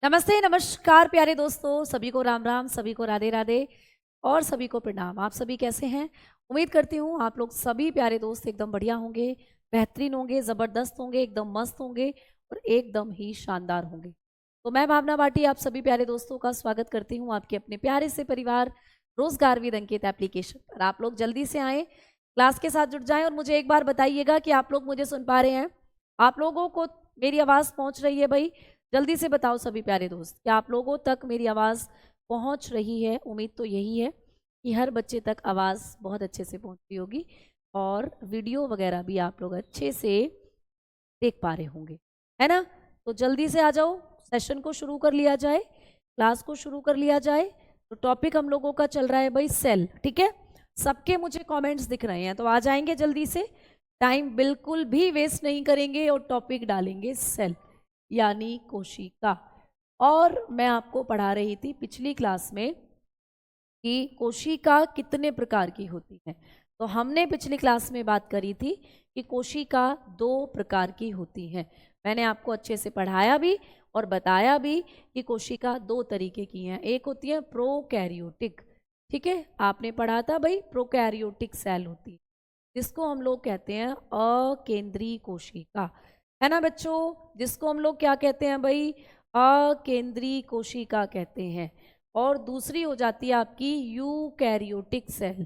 नमस्ते, नमस्कार प्यारे दोस्तों, सभी को राम राम, सभी को राधे राधे और सभी को प्रणाम। आप सभी कैसे हैं? उम्मीद करती हूँ आप लोग सभी प्यारे दोस्त एकदम बढ़िया होंगे, बेहतरीन होंगे, ज़बरदस्त होंगे, एकदम मस्त होंगे और एकदम ही शानदार होंगे। तो मैं भावना भाटी आप सभी प्यारे दोस्तों का स्वागत करती हूँ आपके अपने प्यारे से परिवार रोजगार विद अंकित एप्लीकेशन पर। आप लोग जल्दी से आएँ, क्लास के साथ जुड़ जाएँ और मुझे एक बार बताइएगा कि आप लोग मुझे सुन पा रहे हैं। आप लोगों को मेरी आवाज़ पहुँच रही है भाई? जल्दी से बताओ सभी प्यारे दोस्त, क्या आप लोगों तक मेरी आवाज़ पहुंच रही है? उम्मीद तो यही है कि हर बच्चे तक आवाज़ बहुत अच्छे से पहुंच रही होगी और वीडियो वगैरह भी आप लोग अच्छे से देख पा रहे होंगे, है ना? तो जल्दी से आ जाओ, सेशन को शुरू कर लिया जाए, क्लास को शुरू कर लिया जाए। तो टॉपिक हम लोगों का चल रहा है भाई सेल, ठीक है? सबके मुझे कमेंट्स दिख रहे हैं, तो आ जाएंगे जल्दी से। टाइम बिल्कुल भी वेस्ट नहीं करेंगे और टॉपिक डालेंगे सेल यानी कोशिका। और मैं आपको पढ़ा रही थी पिछली क्लास में कि कोशिका कितने प्रकार की होती है। तो हमने पिछली क्लास में बात करी थी कि कोशिका 2 प्रकार की होती है। मैंने आपको अच्छे से पढ़ाया भी और बताया भी कि कोशिका 2 तरीके की हैं। एक होती है प्रोकैरियोटिक, ठीक है? आपने पढ़ा था भाई, प्रोकैरियोटिक सेल होती है जिसको हम लोग कहते हैं अकेंद्रीय कोशिका, है ना बच्चों? जिसको हम लोग क्या कहते हैं भाई? अकेंद्रीय कोशिका कहते हैं। और दूसरी हो जाती है आपकी यूकैरियोटिक सेल।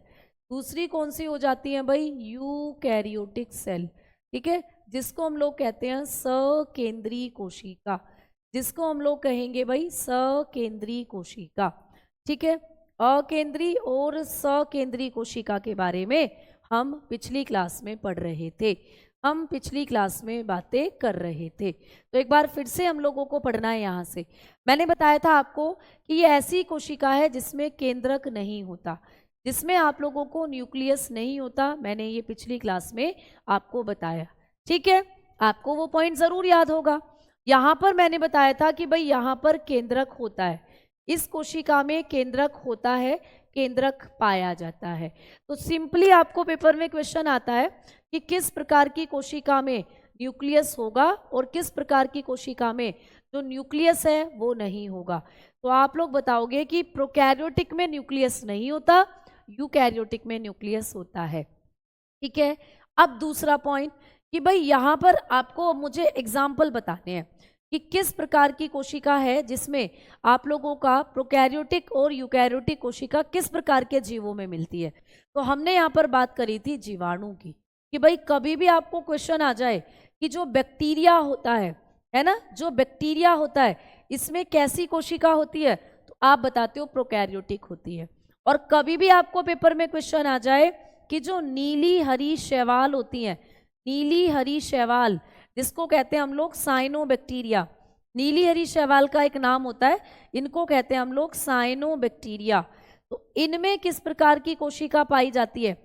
दूसरी कौन सी हो जाती है भाई? यूकैरियोटिक सेल, ठीक है? जिसको हम लोग कहते हैं सकेंद्रीय कोशिका, जिसको हम लोग कहेंगे भाई सकेंद्रीय कोशिका, ठीक है? अकेंद्रीय और सकेंद्रीय कोशिका के बारे में हम पिछली क्लास में पढ़ रहे थे, हम पिछली क्लास में बातें कर रहे थे। तो एक बार फिर से हम लोगों को पढ़ना है यहाँ से। मैंने बताया था आपको कि ये ऐसी कोशिका है जिसमें केंद्रक नहीं होता, जिसमें आप लोगों को न्यूक्लियस नहीं होता। मैंने ये पिछली क्लास में आपको बताया, ठीक है? आपको वो पॉइंट ज़रूर याद होगा। यहाँ पर मैंने बताया था कि भाई यहाँ पर केंद्रक होता है, इस कोशिका में केंद्रक होता है, केंद्रक पाया जाता है। तो सिंपली आपको पेपर में क्वेश्चन आता है कि किस प्रकार की कोशिका में न्यूक्लियस होगा और किस प्रकार की कोशिका में जो न्यूक्लियस है वो नहीं होगा। तो आप लोग बताओगे कि प्रोकैरियोटिक में न्यूक्लियस नहीं होता, यूकैरियोटिक में न्यूक्लियस होता है, ठीक है? अब दूसरा पॉइंट कि भाई यहाँ पर आपको मुझे एग्जाम्पल बताने हैं कि किस प्रकार की कोशिका है जिसमें आप लोगों का प्रोकैरियोटिक और यूकैरियोटिक कोशिका किस प्रकार के जीवों में मिलती है। तो हमने यहाँ पर बात करी थी जीवाणु की, कि भाई कभी भी आपको क्वेश्चन आ जाए कि जो बैक्टीरिया होता है ना, जो बैक्टीरिया होता है इसमें कैसी कोशिका होती है, तो आप बताते हो प्रोकैरियोटिक होती है। और कभी भी आपको पेपर में क्वेश्चन आ जाए कि जो नीली हरी शैवाल होती हैं, नीली हरी शैवाल जिसको कहते हैं हम लोग साइनोबैक्टीरिया, नीली हरी शैवाल का एक नाम होता है, इनको कहते हैं हम लोग साइनोबैक्टीरिया। तो इनमें किस प्रकार की कोशिका पाई जाती है?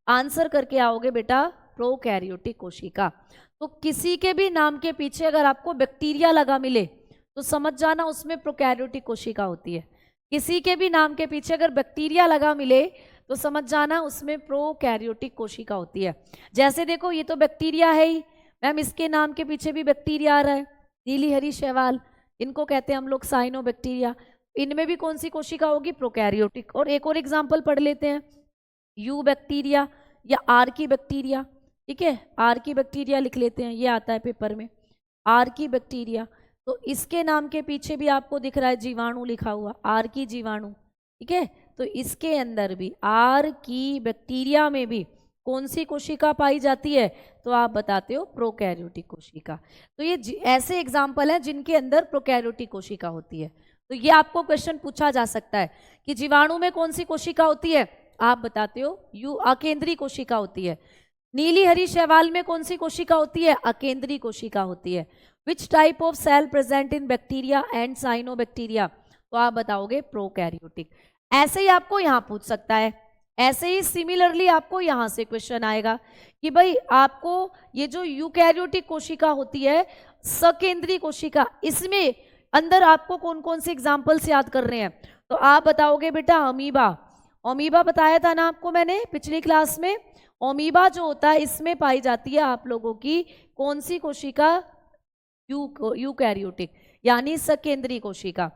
आंसर करके आओगे बेटा, प्रोकैरियोटिक कोशिका। तो किसी के भी नाम के पीछे अगर आपको बैक्टीरिया लगा मिले तो समझ जाना उसमें प्रोकैरियोटिक कोशिका होती है। किसी के भी नाम के पीछे अगर बैक्टीरिया लगा मिले तो समझ जाना उसमें प्रोकैरियोटिक कोशिका होती है। जैसे देखो ये तो बैक्टीरिया है ही मैम, इसके नाम के पीछे भी बैक्टीरिया आ रहा है, नीली हरी शैवाल, इनको कहते हैं हम लोग साइनोबैक्टीरिया। इनमें भी कौन सी कोशिका होगी? प्रोकैरियोटिक। और एक और एग्जाम्पल पढ़ लेते हैं, यू बैक्टीरिया या आर की बैक्टीरिया, ठीक है? आर की बैक्टीरिया लिख लेते हैं, ये आता है पेपर में, आर की बैक्टीरिया। तो इसके नाम के पीछे भी आपको दिख रहा है जीवाणु लिखा हुआ, आर की जीवाणु, ठीक है? तो इसके अंदर भी आर की बैक्टीरिया में भी कौन सी कोशिका पाई जाती है? तो आप बताते हो प्रोकैरियोटिक कोशिका। तो ये ऐसे एग्जाम्पल हैं जिनके अंदर प्रोकैरियोटिक कोशिका होती है। तो ये आपको क्वेश्चन पूछा जा सकता है कि जीवाणु में कौन सी कोशिका होती है? आप बताते हो यू अकेंद्रीय कोशिका होती है। नीली हरी शैवाल में कौन सी कोशिका होती है? अकेंद्रीय कोशिका होती है। Which type of cell present in bacteria and cyanobacteria? तो आप बताओगे प्रोकैरियोटिक। ऐसे ही आपको यहाँ पूछ सकता है, ऐसे ही सिमिलरली आपको यहाँ से क्वेश्चन आएगा कि भाई आपको ये जो यूकैरियोटिक कोशिका होती है, सकेंद्रीय कोशिका, इसमें अंदर आपको कौन कौन से एग्जाम्पल्स याद कर रहे हैं? तो आप बताओगे बेटा अमीबा। अमीबा बताया था ना आपको मैंने पिछली क्लास में। अमीबा जो होता है इसमें पाई जाती है आप लोगों की कौन सी कोशिका? यूकैरियोटिक। यानी सकेंद्री कोशिका।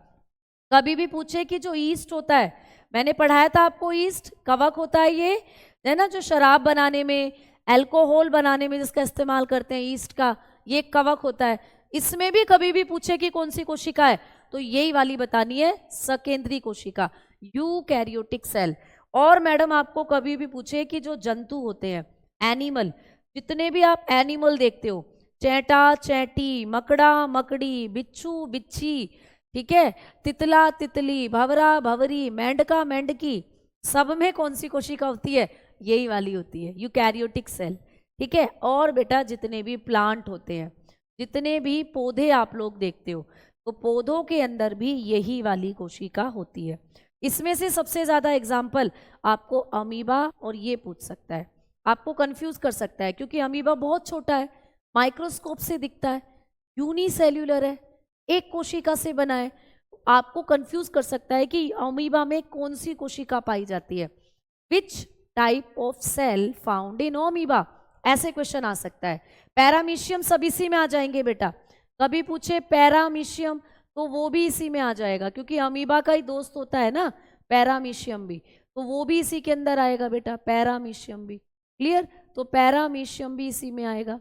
कभी भी पूछे कि जो ईस्ट होता है, मैंने पढ़ाया था आपको, ईस्ट कवक होता है, ये है ना, जो शराब बनाने में, अल्कोहल बनाने में जिसका इस्तेमाल करते हैं, ईस्ट का ये कवक होता है। इसमें भी कभी भी पूछे कि कौन सी कोशिका है, तो यही वाली बतानी है, सकेंद्री कोशिका, यूकैरियोटिक सेल। और मैडम आपको कभी भी पूछे कि जो जंतु होते हैं, एनिमल, जितने भी आप एनिमल देखते हो, चैंटा चैंटी, मकड़ा मकड़ी, बिच्छू बिच्छी, ठीक है, तितला तितली, भंवरा भंवरी, मेंढका मेंढकी, सब में कौन सी कोशिका होती है, यही वाली होती है, यूकैरियोटिक सेल। ठीक है। और बेटा जितने भी प्लांट होते हैं, जितने भी पौधे आप लोग देखते हो, तो पौधों के अंदर भी यही वाली कोशिका होती है। इसमें से सबसे ज्यादा एग्जाम्पल आपको अमीबा और ये पूछ सकता है, आपको कंफ्यूज कर सकता है, क्योंकि अमीबा बहुत छोटा है, माइक्रोस्कोप से दिखता है, यूनिसेल्यूलर है, एक कोशिका से बना है, आपको कंफ्यूज कर सकता है कि अमीबा में कौन सी कोशिका पाई जाती है, which type of cell found in amoeba, ऐसे क्वेश्चन आ सकता है। पैरामीशियम सब इसी में आ जाएंगे बेटा, कभी पूछे पैरामीशियम तो वो भी इसी में आ जाएगा, क्योंकि अमीबा का ही दोस्त होता है ना पैरामीशियम भी, तो वो भी इसी के अंदर आएगा बेटा, पैरामीशियम भी। क्लियर? तो पैरामीशियम भी इसी में आएगा।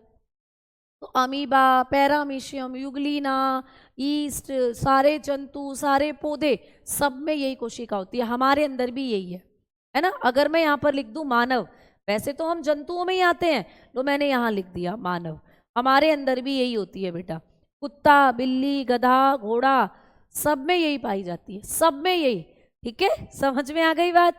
तो अमीबा, पैरामीशियम, युगलीना, ईस्ट, सारे जंतु, सारे पौधे, सब में यही कोशिका होती है, हमारे अंदर भी यही है ना। अगर मैं यहाँ पर लिख दूं मानव, वैसे तो हम जंतुओं में ही आते हैं, तो मैंने यहाँ लिख दिया मानव, हमारे अंदर भी यही होती है बेटा। कुत्ता, बिल्ली, गधा, घोड़ा, सब में यही पाई जाती है, सब में यही। ठीक है, समझ में आ गई बात।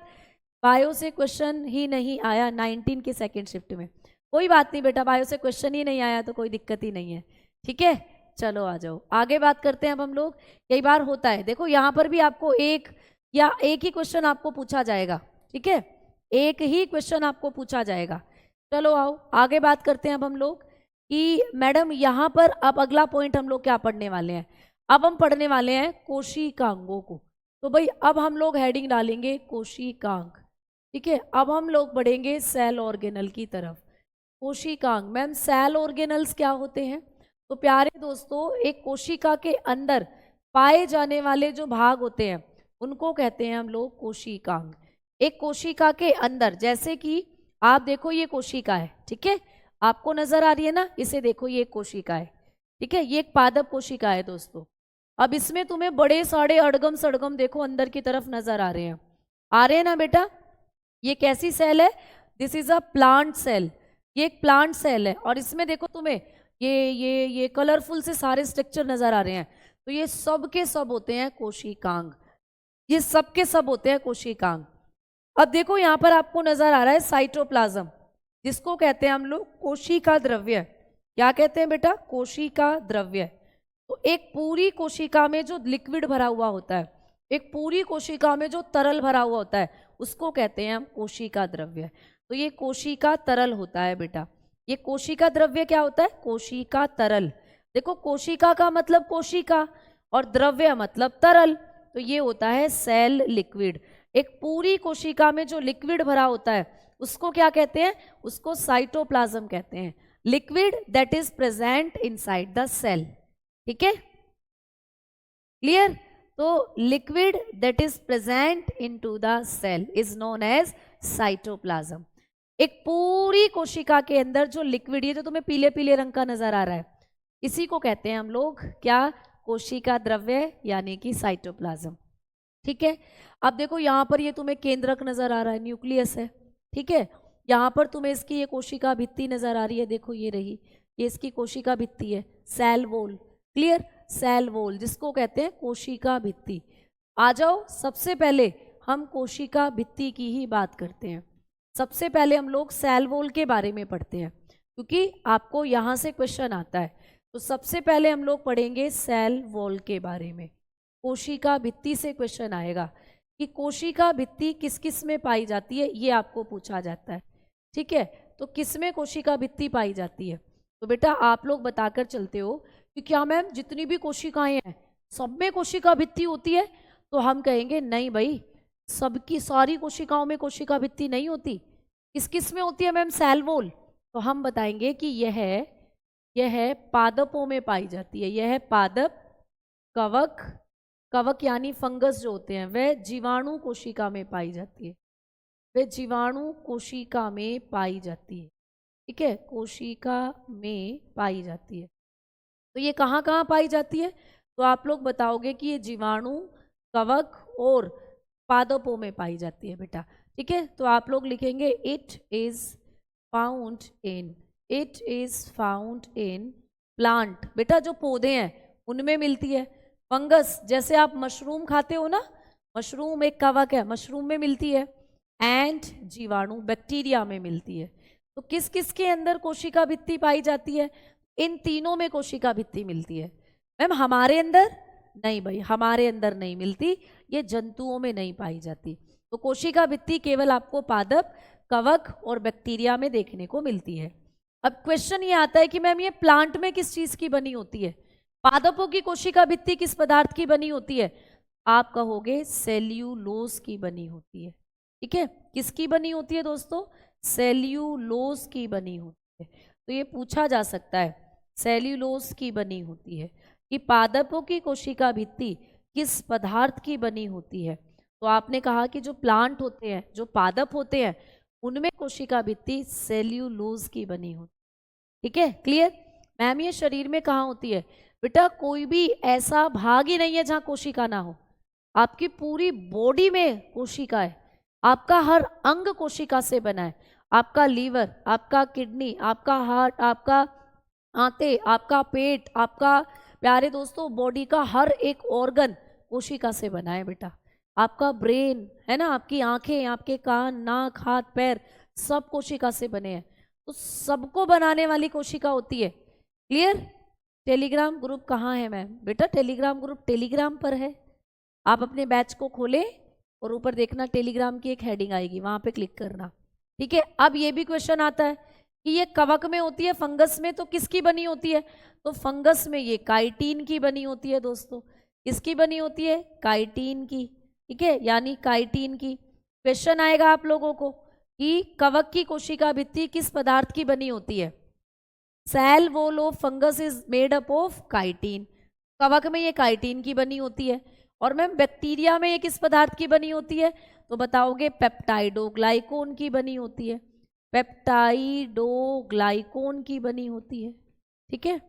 बायो से क्वेश्चन ही नहीं आया 19 के सेकेंड शिफ्ट में, कोई बात नहीं बेटा, बायो से क्वेश्चन ही नहीं आया तो कोई दिक्कत ही नहीं है। ठीक है, चलो आ जाओ आगे बात करते हैं अब हम लोग। कई बार होता है, देखो यहाँ पर भी आपको एक या एक ही क्वेश्चन आपको पूछा जाएगा। ठीक है, एक ही क्वेश्चन आपको पूछा जाएगा। चलो आओ आगे बात करते हैं अब हम लोग कि मैडम यहाँ पर अब अगला पॉइंट हम लोग क्या पढ़ने वाले हैं, अब हम पढ़ने वाले हैं कोशिकांगों को। तो भाई अब हम लोग हेडिंग डालेंगे कोशिकांग। ठीक है, अब हम लोग बढ़ेंगे सेल ऑर्गेनल की तरफ। कोशिकांग, मैम सेल ऑर्गेनल्स क्या होते हैं? तो प्यारे दोस्तों, एक कोशिका के अंदर पाए जाने वाले जो भाग होते हैं उनको कहते हैं हम लोग कोशिकांग। एक कोशिका के अंदर, जैसे कि आप देखो ये कोशिका है, ठीक है, आपको नजर आ रही है ना, इसे देखो ये कोशिका है, ठीक है, ये एक पादप कोशिका है दोस्तों। अब इसमें तुम्हें बड़े सारे अड़गम सड़गम देखो अंदर की तरफ नजर आ रहे हैं ना बेटा। ये कैसी सेल है? This is a plant cell, ये एक प्लांट सेल है, और इसमें देखो तुम्हें ये कलरफुल से सारे स्ट्रक्चर नजर आ रहे हैं, तो ये सब के सब होते हैं कोशिकांग, ये सब के सब होते हैं कोशिकांग। अब देखो यहाँ पर आपको नजर आ रहा है साइटोप्लाज्म, जिसको कहते हैं हम लोग कोशिका द्रव्य। क्या कहते हैं बेटा? कोशिका द्रव्य। तो एक पूरी कोशिका में जो लिक्विड भरा हुआ होता है, एक पूरी कोशिका में जो तरल भरा हुआ होता है, उसको कहते हैं हम कोशिका द्रव्य। तो ये कोशिका तरल होता है बेटा। ये कोशिका द्रव्य क्या होता है? कोशिका तरल। देखो कोशिका का मतलब कोशिका और द्रव्य मतलब तरल, तो ये होता है सेल लिक्विड। एक पूरी कोशिका में जो लिक्विड भरा होता है उसको क्या कहते हैं? उसको साइटोप्लाज्म कहते हैं। Liquid that is present inside the cell. ठीक है, क्लियर? तो liquid that is present into the cell is known as cytoplasm. एक पूरी कोशिका के अंदर जो लिक्विड, ये जो तुम्हें पीले पीले रंग का नजर आ रहा है, इसी को कहते हैं हम लोग क्या? कोशिका द्रव्य, यानी कि साइटोप्लाज्म। ठीक है, अब देखो यहाँ पर ये तुम्हें केंद्रक नजर आ रहा है, न्यूक्लियस है। ठीक है, यहाँ पर तुम्हें इसकी ये कोशिका भित्ति नजर आ रही है, देखो ये रही, ये इसकी कोशिका भित्ति है, cell wall. Clear? Cell wall जिसको कहते हैं कोशिका भित्ति। आ जाओ, सबसे पहले हम कोशिका भित्ति की ही बात करते हैं। सबसे पहले हम लोग सेल वॉल के बारे में पढ़ते हैं, क्योंकि आपको यहाँ से क्वेश्चन आता है। तो सबसे पहले हम लोग पढ़ेंगे सेल वॉल के बारे में। कोशिका भित्ति से क्वेश्चन आएगा कि कोशिका भित्ति किस किस में पाई जाती है, ये आपको पूछा जाता है। ठीक है, तो किस में कोशिका भित्ति पाई जाती है? तो बेटा आप लोग बताकर चलते हो कि क्या मैम जितनी भी कोशिकाएं हैं सब में कोशिका भित्ति होती है? तो हम कहेंगे नहीं भाई, सबकी सारी कोशिकाओं में कोशिका भित्ति नहीं होती। किस किस में होती है मैम? Cell wall. तो हम बताएंगे कि यह पादपों में पाई जाती है, यह पादप कवक, कवक यानी फंगस जो होते हैं वह जीवाणु कोशिका में पाई जाती है, वह जीवाणु कोशिका में पाई जाती है, ठीक है, कोशिका में पाई जाती है। तो ये कहाँ कहाँ पाई जाती है? तो आप लोग बताओगे कि ये जीवाणु, कवक और पादपों में पाई जाती है बेटा, ठीक है। तो आप लोग लिखेंगे it is found in, it is found in plant, बेटा जो पौधे हैं उनमें मिलती है। फंगस जैसे आप मशरूम खाते हो ना, मशरूम एक कवक है, मशरूम में मिलती है। एंड जीवाणु बैक्टीरिया में मिलती है। तो किस किस के अंदर कोशिका भित्ति पाई जाती है? इन तीनों में कोशिका भित्ति मिलती है। मैम हमारे अंदर नहीं भाई, हमारे अंदर नहीं मिलती, ये जंतुओं में नहीं पाई जाती। तो कोशिका भित्ति केवल आपको पादप, कवक और बैक्टीरिया में देखने को मिलती है। अब क्वेश्चन ये आता है कि मैम ये प्लांट में किस चीज की बनी होती है? पादपों की कोशिका भित्ति किस पदार्थ की बनी होती है? आप कहोगे सेल्यूलोज की बनी होती है, ठीक है। किसकी बनी होती है दोस्तों? सेल्यूलोज की बनी होती है। तो ये पूछा जा सकता है, सेल्यूलोज की बनी होती है कि पादपों की कोशिका भित्ति किस पदार्थ की बनी होती है। तो आपने कहा कि जो प्लांट होते हैं, जो पादप होते हैं, उनमें कोशिका भित्ति सेल्यूलोज की बनी होती है, ठीक है, क्लियर। मैम ये शरीर में कहाँ होती है? बेटा कोई भी ऐसा भाग ही नहीं है जहाँ कोशिका ना हो, आपकी पूरी बॉडी में कोशिका है, आपका हर अंग कोशिका से बना है, आपका लीवर, आपका किडनी, आपका हार्ट, आपका आंते, आपका पेट, आपका प्यारे दोस्तों बॉडी का हर एक ऑर्गन कोशिका से बना है बेटा। आपका ब्रेन है ना, आपकी आंखें, आपके कान, नाक, हाथ, पैर सब कोशिका से बने हैं। तो सबको बनाने वाली कोशिका होती है, क्लियर। टेलीग्राम ग्रुप कहाँ है मैम? बेटा टेलीग्राम ग्रुप टेलीग्राम पर है, आप अपने बैच को खोले और ऊपर देखना टेलीग्राम की एक हेडिंग आएगी, वहां पे क्लिक करना, ठीक है। अब ये भी क्वेश्चन आता है कि ये कवक में होती है, फंगस में तो किसकी बनी होती है? तो फंगस में ये काइटिन की बनी होती है दोस्तों। किसकी बनी होती है? काइटिन की, ठीक है, यानी काइटिन की। क्वेश्चन आएगा आप लोगों को कि कवक की कोशिका भित्ति किस पदार्थ की बनी होती है? Cell wall of fungus is made up of chitin, कवक में ये काइटिन की बनी होती है। और मैम बैक्टीरिया में ये किस पदार्थ की बनी होती है? तो बताओगे पेप्टाइडोग्लाइकोन की बनी होती है, पेप्टाइडोग्लाइकोन की बनी होती है, ठीक है,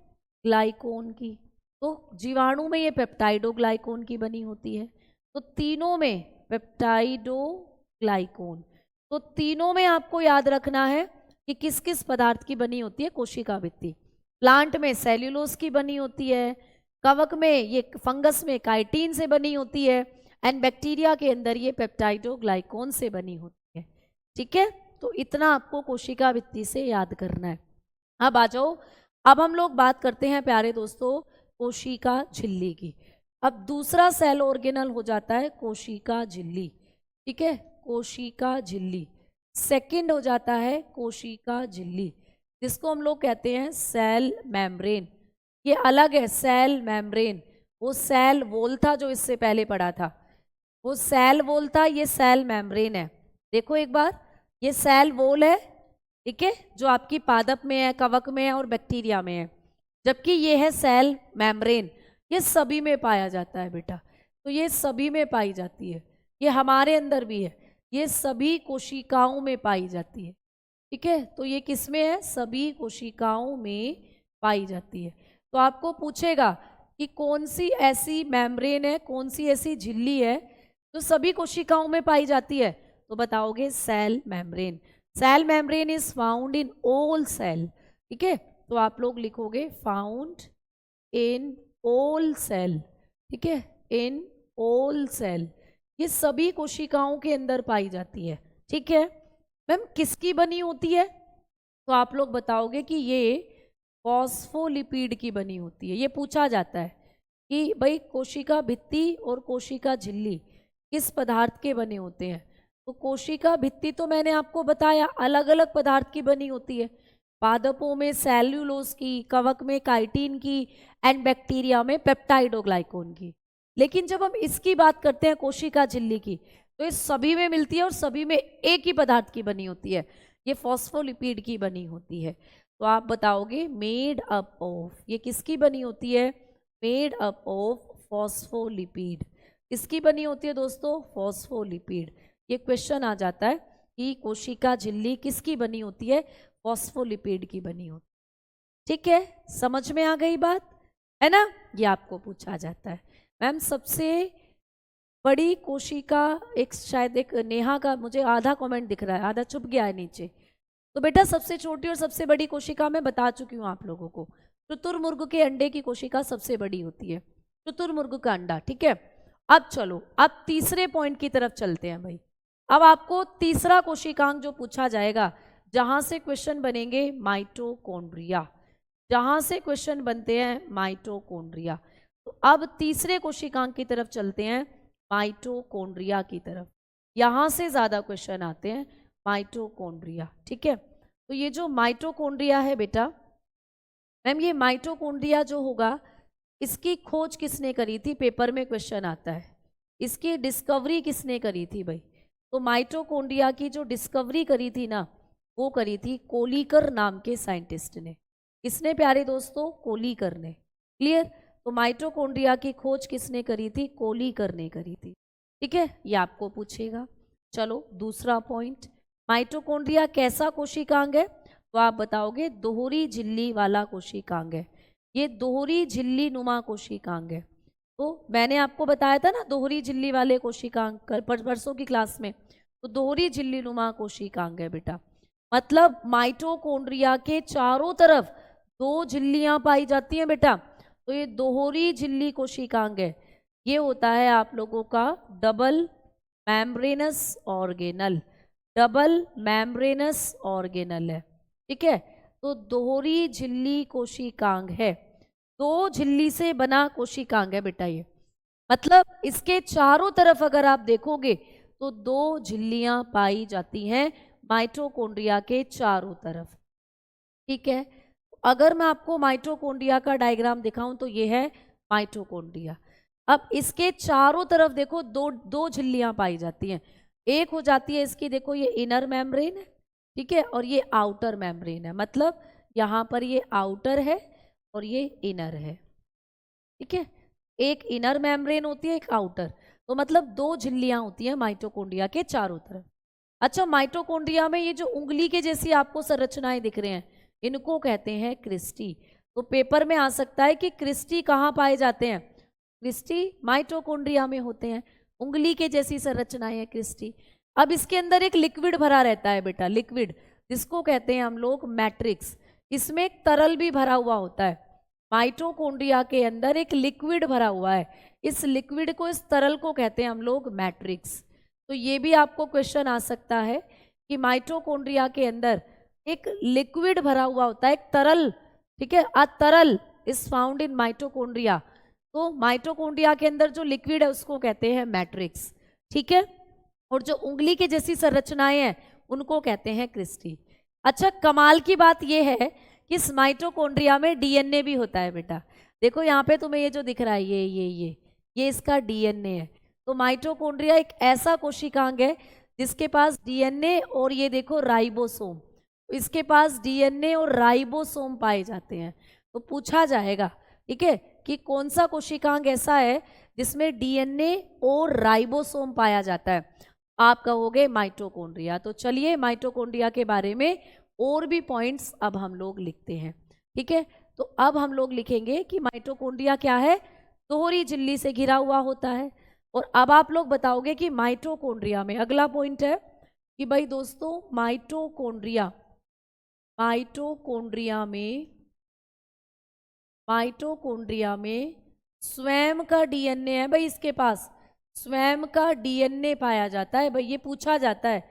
ग्लाइकोन की। तो जीवाणु में ये पेप्टाइडोग्लाइकोन की बनी होती है। तो तीनों में पेप्टाइडोग्लाइकोन, तो तीनों में आपको याद रखना है कि किस किस पदार्थ की बनी होती है कोशिका भित्ति। प्लांट में सेल्यूलोज की बनी होती है, कवक में ये फंगस में काइटिन से बनी होती है, एंड बैक्टीरिया के अंदर ये पेप्टाइडोग्लाइकोन से बनी होती है, ठीक है। तो इतना आपको कोशिका भित्ति से याद करना है। अब आ जाओ, अब हम लोग बात करते हैं प्यारे दोस्तों कोशिका झिल्ली की। अब दूसरा सेल ऑर्गेनल हो जाता है कोशिका झिल्ली, ठीक है, कोशिका झिल्ली। सेकंड हो जाता है कोशिका झिल्ली, जिसको हम लोग कहते हैं सेल मेम्ब्रेन। ये अलग है सेल मेम्ब्रेन, वो सेल वॉल था जो इससे पहले पढ़ा था, वो सेल वॉल था, ये सेल मेम्ब्रेन है। देखो एक बार, ये सेल वॉल है, ठीक है, जो आपकी पादप में है, कवक में है और बैक्टीरिया में है, जबकि ये है सेल मेम्ब्रेन, ये सभी में पाया जाता है बेटा। तो ये सभी में पाई जाती है, ये हमारे अंदर भी है, ये सभी कोशिकाओं में पाई जाती है, ठीक है। तो ये किस में है? सभी कोशिकाओं में पाई जाती है। तो आपको पूछेगा कि कौन सी ऐसी मेम्ब्रेन है, कौन सी ऐसी झिल्ली है जो सभी कोशिकाओं में पाई जाती है? तो बताओगे cell membrane. Cell membrane is found in all cell, ठीक है। तो आप लोग लिखोगे फाउंड इन ऑल सेल, ठीक है, इन ऑल सेल, ये सभी कोशिकाओं के अंदर पाई जाती है, ठीक है। मैम किसकी बनी होती है? तो आप लोग बताओगे कि ये फॉस्फोलिपिड की बनी होती है। ये पूछा जाता है कि भाई कोशिका भित्ति और कोशिका झिल्ली किस पदार्थ के बने होते हैं? तो कोशिका भित्ति तो मैंने आपको बताया अलग अलग पदार्थ की बनी होती है, पादपों में सेल्यूलोज की, कवक में काइटिन की, एंड बैक्टीरिया में पेप्टाइडोग्लाइकोन की। लेकिन जब हम इसकी बात करते हैं कोशिका झिल्ली की, तो ये सभी में मिलती है और सभी में एक ही पदार्थ की बनी होती है, ये फॉस्फोलिपिड की बनी होती है। तो आप बताओगे मेड अप ऑफ, ये किसकी बनी होती है? Made up of phospholipid. किसकी बनी होती है दोस्तों? फॉस्फोलिपिड। ये क्वेश्चन आ जाता है कि कोशिका झिल्ली किसकी बनी होती है? फॉस्फोलिपिड की बनी होती है। ठीक है, समझ में आ गई बात, है ना? ये आपको पूछा जाता है। मैम सबसे बड़ी कोशिका, एक शायद एक नेहा का मुझे आधा कमेंट दिख रहा है, आधा छुप गया है नीचे। तो बेटा सबसे छोटी और सबसे बड़ी कोशिका मैं बता चुकी हूँ आप लोगों को। शुतुरमुर्ग के अंडे की कोशिका सबसे बड़ी होती है, शुतुरमुर्ग का अंडा। ठीक है, अब चलो, अब तीसरे पॉइंट की तरफ चलते हैं भाई। अब आपको तीसरा कोशिकांग जो पूछा जाएगा, जहां से क्वेश्चन बनेंगे माइटोकॉन्ड्रिया, जहां से क्वेश्चन बनते हैं माइटोकॉन्ड्रिया। तो अब तीसरे कोशिकांग की तरफ चलते हैं, माइटोकॉन्ड्रिया की तरफ। यहां से ज्यादा क्वेश्चन आते हैं माइटोकॉन्ड्रिया। ठीक है, तो ये जो माइटोकॉन्ड्रिया है बेटा, मैम ये माइटोकॉन्ड्रिया जो होगा, इसकी खोज किसने करी थी? पेपर में क्वेश्चन आता है। इसकी डिस्कवरी किसने करी थी भाई? तो माइटोकॉन्ड्रिया की जो डिस्कवरी करी थी ना, वो करी थी कोलीकर नाम के साइंटिस्ट ने। किसने प्यारे दोस्तों? कोलीकर ने। क्लियर? तो माइटोकॉन्ड्रिया की खोज किसने करी थी? कोलीकर ने करी थी। ठीक है, ये आपको पूछेगा। चलो दूसरा पॉइंट, माइटोकॉन्ड्रिया कैसा कोशिकांग है? तो आप बताओगे दोहरी झिल्ली वाला कोशिकांग है। ये दोहरी झिल्ली नुमा कोशिकांग है। तो मैंने आपको बताया था ना दोहरी झिल्ली वाले कोशिकांग परसों की क्लास में। तो दोहरी झिल्ली नुमा कोशिकांग है बेटा, मतलब माइटोकॉन्ड्रिया के चारों तरफ दो झिल्लियां पाई जाती हैं बेटा। तो ये दोहरी झिल्ली कोशिकांग है। ये होता है आप लोगों का double membranous organelle, double membranous organelle है। ठीक है, तो दोहरी झिल्ली कोशिकांग है, दो झिल्ली से बना कोशिकांग है बेटा ये। मतलब इसके चारों तरफ अगर आप देखोगे तो दो झिल्लियां पाई जाती हैं माइटोकॉन्ड्रिया के चारों तरफ। ठीक है, अगर मैं आपको माइटोकॉन्ड्रिया का डायग्राम दिखाऊं तो ये है माइटोकॉन्ड्रिया। अब इसके चारों तरफ देखो दो दो झिल्लियां पाई जाती हैं। एक हो जाती है इसकी, देखो ये इनर मेम्ब्रेन है, ठीक है, और ये आउटर मेम्ब्रेन है। मतलब यहाँ पर ये आउटर है और ये इनर है। ठीक है, एक इनर मेम्ब्रेन होती है, एक आउटर। तो मतलब दो झिल्लियां होती हैं माइटोकॉन्ड्रिया के चारों तरफ। अच्छा, माइटोकॉन्ड्रिया में ये जो उंगली के जैसी आपको संरचनाएं दिख रहे हैं, इनको कहते हैं क्रिस्टी। तो पेपर में आ सकता है कि क्रिस्टी कहाँ पाए जाते हैं? क्रिस्टी माइटोकॉन्ड्रिया में होते हैं। उंगली के जैसी संरचनाएं हैं क्रिस्टी। अब इसके अंदर एक लिक्विड भरा रहता है बेटा, लिक्विड, जिसको कहते हैं हम लोग मैट्रिक्स। इसमें एक तरल भी भरा हुआ होता है। माइटोकॉन्ड्रिया के अंदर एक लिक्विड भरा हुआ है, इस लिक्विड को, इस तरल को कहते हैं हम लोग मैट्रिक्स। तो ये भी आपको क्वेश्चन आ सकता है कि माइटोकॉन्ड्रिया के अंदर एक लिक्विड भरा हुआ होता है, एक तरल। ठीक है, अ तरल इज फाउंड इन माइटोकॉन्ड्रिया। तो माइटोकॉन्ड्रिया के अंदर जो लिक्विड है उसको कहते हैं मैट्रिक्स। ठीक है, और जो उंगली के जैसी संरचनाएं हैं उनको कहते हैं क्रिस्टी। अच्छा, कमाल की बात यह है कि इस माइटोकॉन्ड्रिया में डीएनए भी होता है बेटा। देखो यहाँ पे तुम्हें ये जो दिख रहा है, ये इसका डीएनए है। तो माइटोकॉन्ड्रिया एक ऐसा कोशिकांग है जिसके पास डीएनए और ये देखो राइबोसोम, इसके पास डीएनए और राइबोसोम पाए जाते हैं। तो पूछा जाएगा, ठीक है, कि कौन सा कोशिकांग ऐसा है जिसमें डीएनए और राइबोसोम पाया जाता है? आप कहोगे माइटोकॉन्ड्रिया। तो चलिए माइटोकॉन्ड्रिया के बारे में और भी पॉइंट्स अब हम लोग लिखते हैं। ठीक है, तो अब हम लोग लिखेंगे कि माइटोकॉन्ड्रिया क्या है? दोहरी झिल्ली से घिरा हुआ होता है। और अब आप लोग बताओगे कि माइटोकॉन्ड्रिया में, अगला पॉइंट है कि भाई दोस्तों माइटोकॉन्ड्रिया में स्वयं का डीएनए है भाई, इसके पास स्वयं का डीएनए पाया जाता है भाई। ये पूछा जाता है,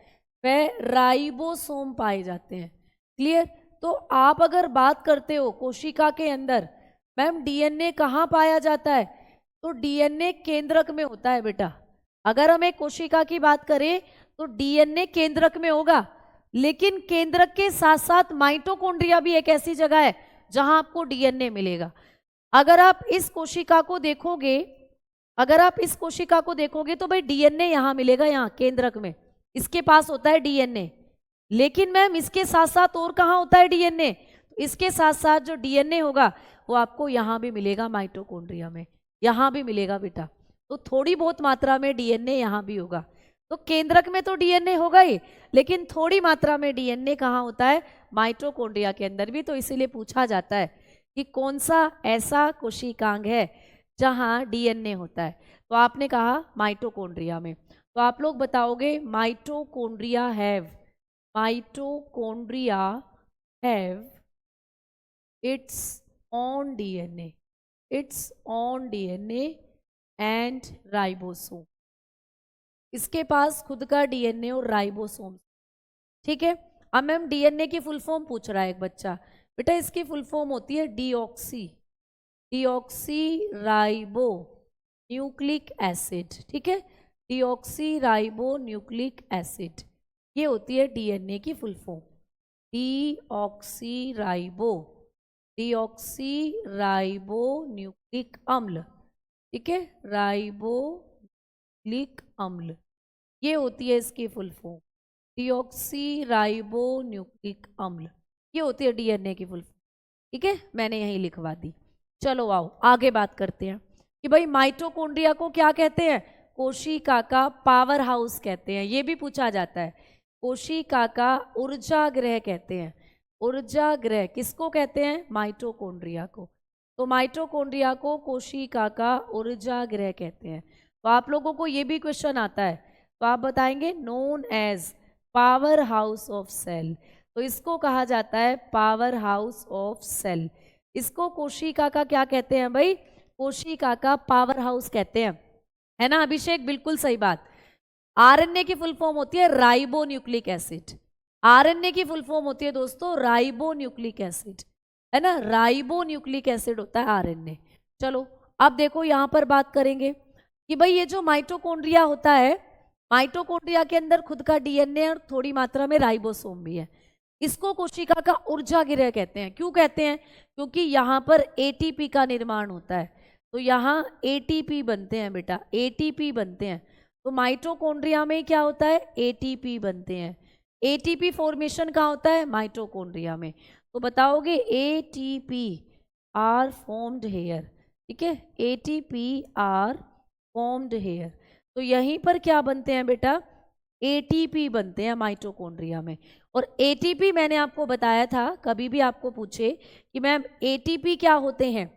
वह राइबोसोम पाए जाते हैं। क्लियर? तो आप अगर बात करते हो कोशिका के अंदर, मैम डीएनए कहाँ पाया जाता है? तो डीएनए केंद्रक में होता है बेटा। अगर हम एक कोशिका की बात करें तो डीएनए केंद्रक में होगा, लेकिन केंद्रक के साथ साथ माइटोकॉन्ड्रिया भी एक ऐसी जगह है जहां आपको डीएनए मिलेगा। अगर आप इस कोशिका को देखोगे तो भाई डीएनए यहां मिलेगा, यहां केंद्रक में इसके पास होता है डीएनए। लेकिन मैम इसके साथ साथ और कहाँ होता है डीएनए? इसके साथ साथ जो डीएनए होगा वो आपको यहां भी मिलेगा माइटोकॉन्ड्रिया में। यहाँ भी मिलेगा बेटा। तो थोड़ी बहुत मात्रा में डीएनए यहाँ भी होगा। तो केंद्रक में तो डीएनए होगा ही, लेकिन थोड़ी मात्रा में डीएनए कहाँ होता है? माइटोकॉन्ड्रिया के अंदर भी। तो इसीलिए पूछा जाता है कि कौन सा ऐसा कोशिकांग है जहाँ डीएनए होता है। तो आपने कहा माइटोकॉन्ड्रिया में। तो आप लोग बताओगे mitochondria have its own DNA, and ribosome. इसके पास खुद का डीएनए और राइबोसोम। ठीक है। अब मैम डीएनए की फुल फॉर्म पूछ रहा है एक बच्चा। बेटा इसकी फुल फॉर्म होती है डीऑक्सी राइबो न्यूक्लिक एसिड। ठीक है, डीऑक्सी राइबो न्यूक्लिक एसिड, ये होती है डीएनए की full form. Deoxy ribo nucleic अम्ल। ठीक है, राइबो न्यूक्लिक अम्ल, ये होती है इसकी full form. Deoxy ribo nucleic अम्ल, ये होती है डीएनए की फुल फॉर्म। ठीक है, मैंने यहीं लिखवा दी। चलो आओ आगे बात करते हैं कि भाई माइटोकॉन्ड्रिया को क्या कहते हैं? कोशिका का पावर हाउस कहते हैं। ये भी पूछा जाता है। कोशिका का ऊर्जा गृह कहते हैं। ऊर्जा गृह किसको कहते हैं? माइटोकॉन्ड्रिया को। तो माइटोकॉन्ड्रिया को कोशिका का ऊर्जा गृह कहते हैं। तो आप लोगों को ये भी क्वेश्चन आता है, तो आप बताएंगे known as power house of cell. तो इसको कहा जाता है पावर हाउस ऑफ सेल। इसको कोशिका का क्या कहते हैं भाई? कोशिका का पावर हाउस कहते हैं, है ना अभिषेक? बिल्कुल सही बात। आरएनए की फुल फॉर्म होती है राइबो न्यूक्लिक एसिड। आरएनए की फुल फॉर्म होती है दोस्तों राइबो न्यूक्लिक एसिड, है ना? राइबो न्यूक्लिक एसिड होता है आरएनए। चलो अब देखो यहां पर बात करेंगे कि भाई ये जो माइटोकॉन्ड्रिया होता है, माइटोकॉन्ड्रिया के अंदर खुद का डीएनए और थोड़ी मात्रा में राइबोसोम भी है। इसको कोशिका का ऊर्जा गृह कहते हैं। क्यों कहते हैं? क्योंकि यहाँ पर एटीपी का निर्माण होता है। तो यहाँ एटीपी बनते हैं बेटा, एटीपी बनते हैं। तो माइटोकॉन्ड्रिया में क्या होता है? एटीपी बनते हैं। एटीपी फॉर्मेशन कहाँ होता है? माइटोकॉन्ड्रिया में। तो बताओगे एटीपी आर फॉर्म्ड हेयर। ठीक है, एटीपी आर फॉर्म्ड हेयर। तो यहीं पर क्या बनते हैं बेटा? एटीपी बनते हैं माइटोकॉन्ड्रिया में। और एटीपी मैंने आपको बताया था, कभी भी आपको पूछे कि मैम एटीपी क्या होते हैं,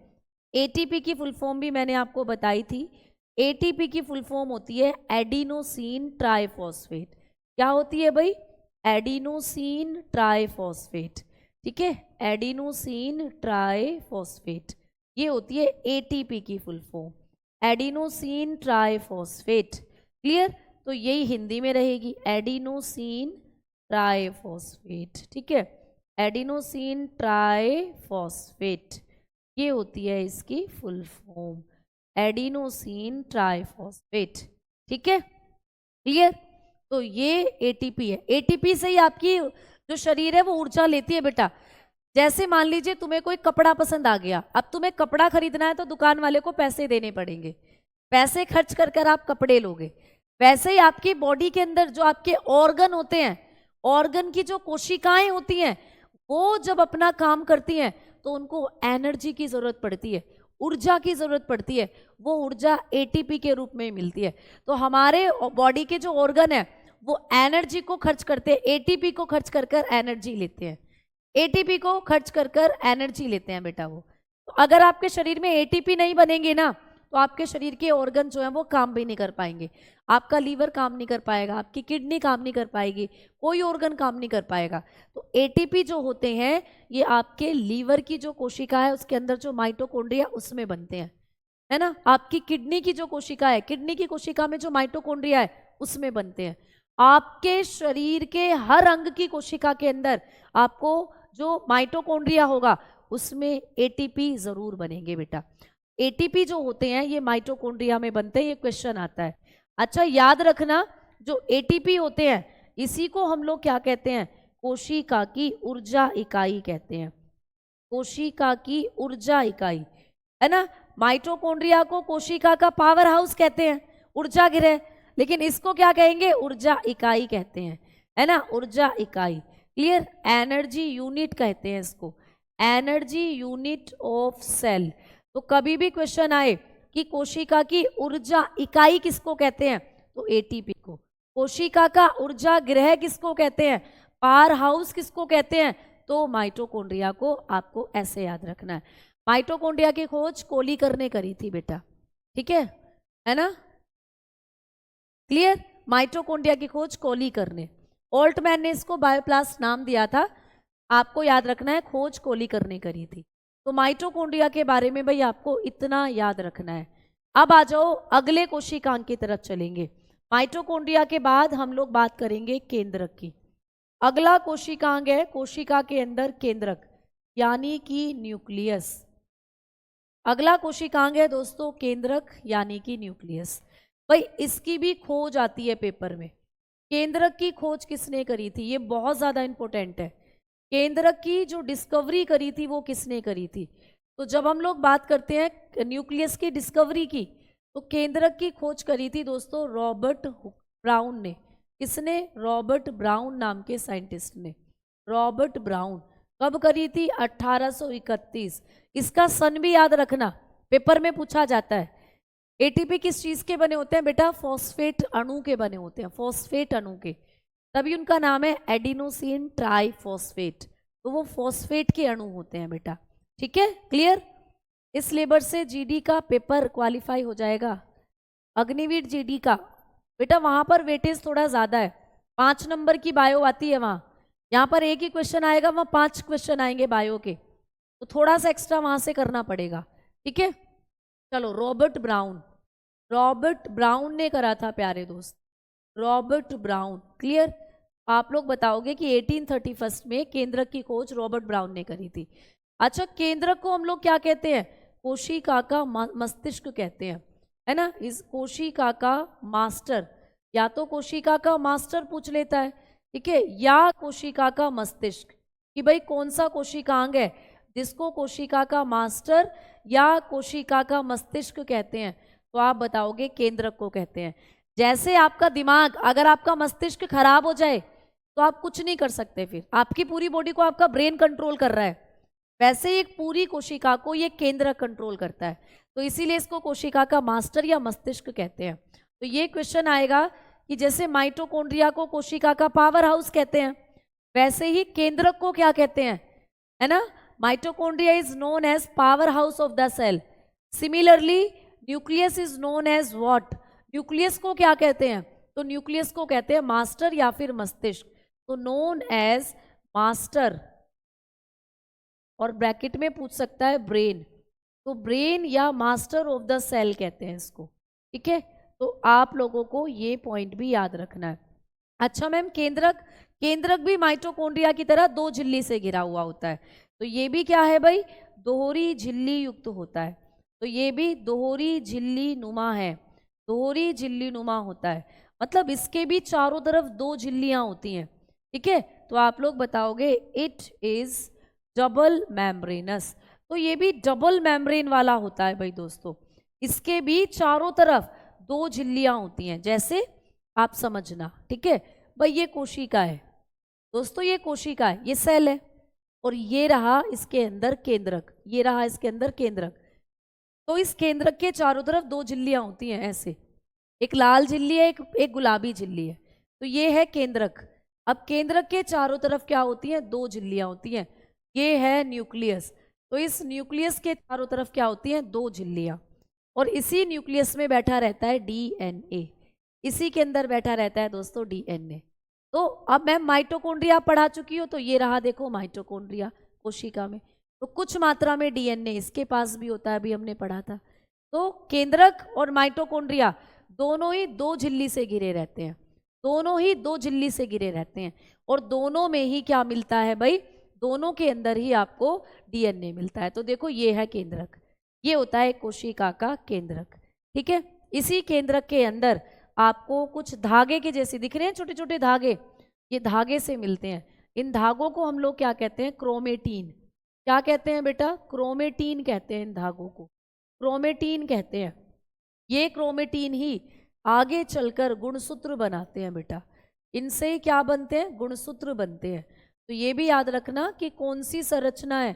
एटीपी की फुल फॉर्म भी मैंने आपको बताई थी। एटीपी की फुल फॉर्म होती है एडिनोसिन ट्राइफॉस्फेट। क्या होती है भाई? Adenosine triphosphate. ठीक है, एडिनोसिन ट्राइफॉस्फेट, ये होती है एटीपी की full form, adenosine triphosphate. Clear? तो यही हिंदी में रहेगी, एडिनोसिन ट्राइफॉस्फेट। ठीक है, एडिनोसिन ट्राइफॉस्फेट, ये होती है इसकी फुल फॉर्म, एडिनोसिन ट्राइफॉस्फेट। ठीक है, क्लियर? तो ये एटीपी है। एटीपी से ही आपकी जो शरीर है वो ऊर्जा लेती है बेटा। जैसे मान लीजिए तुम्हें कोई कपड़ा पसंद आ गया, अब तुम्हें कपड़ा खरीदना है तो दुकान वाले को पैसे देने पड़ेंगे, पैसे खर्च कर कर आप कपड़े लोगे। वैसे ही आपकी बॉडी के अंदर जो आपके ऑर्गन होते हैं, ऑर्गन की जो कोशिकाएं होती हैं, वो जब अपना काम करती हैं तो उनको एनर्जी की जरूरत पड़ती है, ऊर्जा की जरूरत पड़ती है। वो ऊर्जा एटीपी के रूप में मिलती है। तो हमारे बॉडी के जो ऑर्गन है वो एनर्जी को खर्च करते हैं, एटीपी को खर्च कर कर एनर्जी लेते हैं, एटीपी को खर्च कर कर एनर्जी लेते हैं बेटा वो। तो अगर आपके शरीर में एटीपी नहीं बनेंगे ना, तो आपके शरीर के ऑर्गन जो है वो काम भी नहीं कर पाएंगे। आपका लीवर काम नहीं कर पाएगा, आपकी किडनी काम नहीं कर पाएगी, कोई ऑर्गन काम नहीं कर पाएगा। तो एटीपी जो होते हैं ये आपके लीवर की जो कोशिका है उसके अंदर जो माइटोकॉन्ड्रिया उसमें बनते हैं, है ना? आपकी किडनी की जो कोशिका है, किडनी की कोशिका में जो माइटोकॉन्ड्रिया है उसमें बनते हैं। आपके शरीर के हर अंग की कोशिका के अंदर आपको जो माइटोकॉन्ड्रिया होगा उसमें एटीपी जरूर बनेंगे बेटा। एटीपी जो होते हैं ये माइटोकॉन्ड्रिया में बनते हैं, ये क्वेश्चन आता है। अच्छा याद रखना, जो एटीपी होते हैं इसी को हम लोग क्या कहते हैं? कोशिका की ऊर्जा इकाई कहते हैं, कोशिका की ऊर्जा इकाई, है ना? माइटोकॉन्ड्रिया को कोशिका का पावर हाउस कहते हैं, ऊर्जा गृह, लेकिन इसको क्या कहेंगे? ऊर्जा इकाई कहते हैं, है ना? ऊर्जा इकाई। क्लियर? एनर्जी यूनिट कहते हैं इसको, एनर्जी यूनिट ऑफ सेल। तो कभी भी क्वेश्चन आए कि कोशिका की ऊर्जा इकाई किसको कहते हैं, तो एटीपी को। कोशिका का ऊर्जा गृह किसको कहते हैं, पावर हाउस किसको कहते हैं, तो माइटोकॉन्ड्रिया को। आपको ऐसे याद रखना है। माइटोकॉन्ड्रिया की खोज कोलीकर ने करी थी बेटा, ठीक है ना, क्लियर। माइटोकॉन्ड्रिया की खोज कोलीकर ने, ऑल्टमैन ने इसको बायोप्लास्ट नाम दिया था। आपको याद रखना है खोज कोलीकर ने करी थी। तो माइटोकॉन्ड्रिया के बारे में भाई आपको इतना याद रखना है। अब आ जाओ अगले कोशिकांग की तरफ चलेंगे। माइटोकॉन्ड्रिया के बाद हम लोग बात करेंगे केंद्रक की। अगला कोशिकांग है कोशिका के अंदर केंद्रक, यानी कि न्यूक्लियस। अगला कोशिकांग है दोस्तों केंद्रक यानी कि न्यूक्लियस। भाई इसकी भी खोज आती है पेपर में। केंद्रक की खोज किसने करी थी, ये बहुत ज़्यादा इंपॉर्टेंट है। केंद्रक की जो डिस्कवरी करी थी वो किसने करी थी। तो जब हम लोग बात करते हैं न्यूक्लियस की डिस्कवरी की, तो केंद्रक की खोज करी थी दोस्तों रॉबर्ट ब्राउन ने। किसने, रॉबर्ट ब्राउन नाम के साइंटिस्ट ने। रॉबर्ट ब्राउन कब करी थी, 1831। इसका सन भी याद रखना, पेपर में पूछा जाता है। एटीपी किस चीज के बने होते हैं बेटा, फॉस्फेट अणु के बने होते हैं, फॉस्फेट अणु के, तभी उनका नाम है एडिनोसिन ट्राइफॉस्फेट। तो वो फॉस्फेट के अणु होते हैं बेटा, ठीक है, क्लियर। इस सिलेबस से जीडी का पेपर क्वालिफाई हो जाएगा। अग्निवीर जीडी का बेटा वहां पर वेटेज थोड़ा ज्यादा है, 5 नंबर की बायो आती है वहां। यहाँ पर एक ही क्वेश्चन आएगा, वहां 5 क्वेश्चन आएंगे बायो के, तो थोड़ा सा एक्स्ट्रा वहां से करना पड़ेगा, ठीक है। चलो रॉबर्ट ब्राउन, रॉबर्ट ब्राउन ने करा था प्यारे दोस्त, रॉबर्ट ब्राउन, क्लियर। आप लोग बताओगे कि 1831 में केंद्रक की खोज रॉबर्ट ब्राउन ने करी थी। अच्छा केंद्रक को हम लोग क्या कहते हैं, कोशिका का मस्तिष्क कहते हैं, है ना। इस कोशिका का मास्टर, या तो कोशिका का मास्टर पूछ लेता है, ठीक है, या कोशिका का मस्तिष्क, कि भाई कौन सा कोशिकांग है जिसको कोशिका का मास्टर या कोशिका का मस्तिष्क कहते हैं, तो आप बताओगे केंद्रक को कहते हैं। जैसे आपका दिमाग, अगर आपका मस्तिष्क खराब हो जाए तो आप कुछ नहीं कर सकते, फिर आपकी पूरी बॉडी को आपका ब्रेन कंट्रोल कर रहा है, वैसे ही एक पूरी कोशिका को ये केंद्रक कंट्रोल करता है, तो इसीलिए इसको कोशिका का मास्टर या मस्तिष्क कहते हैं। तो ये क्वेश्चन आएगा कि जैसे माइटोकॉन्ड्रिया को कोशिका का पावर हाउस कहते हैं, वैसे ही केंद्रक को क्या कहते हैं, है ना। Mitochondria is known as power house of the cell. Similarly nucleus is known as what, nucleus को क्या कहते हैं, तो न्यूक्लियस को कहते हैं मास्टर या फिर मस्तिष्क, तो नोन एज मास्टर, और ब्रैकेट में पूछ सकता है ब्रेन, तो ब्रेन या मास्टर ऑफ द सेल कहते हैं इसको, ठीक है। तो आप लोगों को ये पॉइंट भी याद रखना है। अच्छा मैम केंद्रक, केंद्रक भी माइटोकॉन्ड्रिया की तरह 2 झिल्ली से घिरा हुआ होता है, तो ये भी क्या है भाई, दोहरी झिल्ली युक्त होता है, तो ये भी दोहरी झिल्ली नुमा है, दोहरी झिल्ली नुमा होता है, मतलब इसके भी चारों तरफ 2 झिल्लियां होती हैं, ठीक है। तो आप लोग बताओगे इट इज डबल मेम्ब्रेनस, तो ये भी डबल मेम्ब्रेन वाला होता है भाई दोस्तों, इसके भी चारों तरफ 2 झिल्लियां होती हैं, जैसे आप समझना, ठीक है। भाई ये कोशिका है दोस्तों, ये कोशिका है, ये सेल है, और ये रहा इसके अंदर केंद्रक, ये रहा इसके अंदर केंद्रक। तो इस केंद्रक के चारों तरफ 2 झिल्लियां होती हैं ऐसे, एक लाल झिल्ली है, एक गुलाबी झिल्ली है, तो ये है केंद्रक। अब केंद्रक के चारों तरफ क्या होती हैं, 2 झिल्लियां होती हैं, ये है न्यूक्लियस, तो इस न्यूक्लियस के चारों तरफ क्या होती हैं, 2 झिल्लियां, और इसी न्यूक्लियस में बैठा रहता है डीएनए, इसी के अंदर बैठा रहता है दोस्तों डीएनए। तो अब मैं माइटोकॉन्ड्रिया पढ़ा चुकी हूँ, तो ये रहा देखो माइटोकॉन्ड्रिया कोशिका में, तो कुछ मात्रा में डीएनए इसके पास भी होता है, अभी हमने पढ़ा था। तो केंद्रक और माइटोकॉन्ड्रिया दोनों ही 2 झिल्ली से घिरे रहते हैं, दोनों ही 2 झिल्ली से घिरे रहते हैं, और दोनों में ही क्या मिलता है भाई, दोनों के अंदर ही आपको डीएनए मिलता है। तो देखो ये है केंद्रक, ये होता है कोशिका का केंद्रक, ठीक है। इसी केंद्रक के अंदर आपको कुछ धागे के जैसे दिख रहे हैं, छोटे छोटे धागे, ये धागे से मिलते हैं, इन धागों को हम लोग क्या कहते हैं, क्रोमेटीन। क्या कहते हैं बेटा, क्रोमेटीन कहते हैं इन धागों को, क्रोमेटीन कहते हैं। ये क्रोमेटीन ही आगे चलकर गुणसूत्र बनाते हैं बेटा, इनसे ही क्या बनते हैं, गुणसूत्र बनते हैं। तो ये भी याद रखना कि कौन सी संरचना है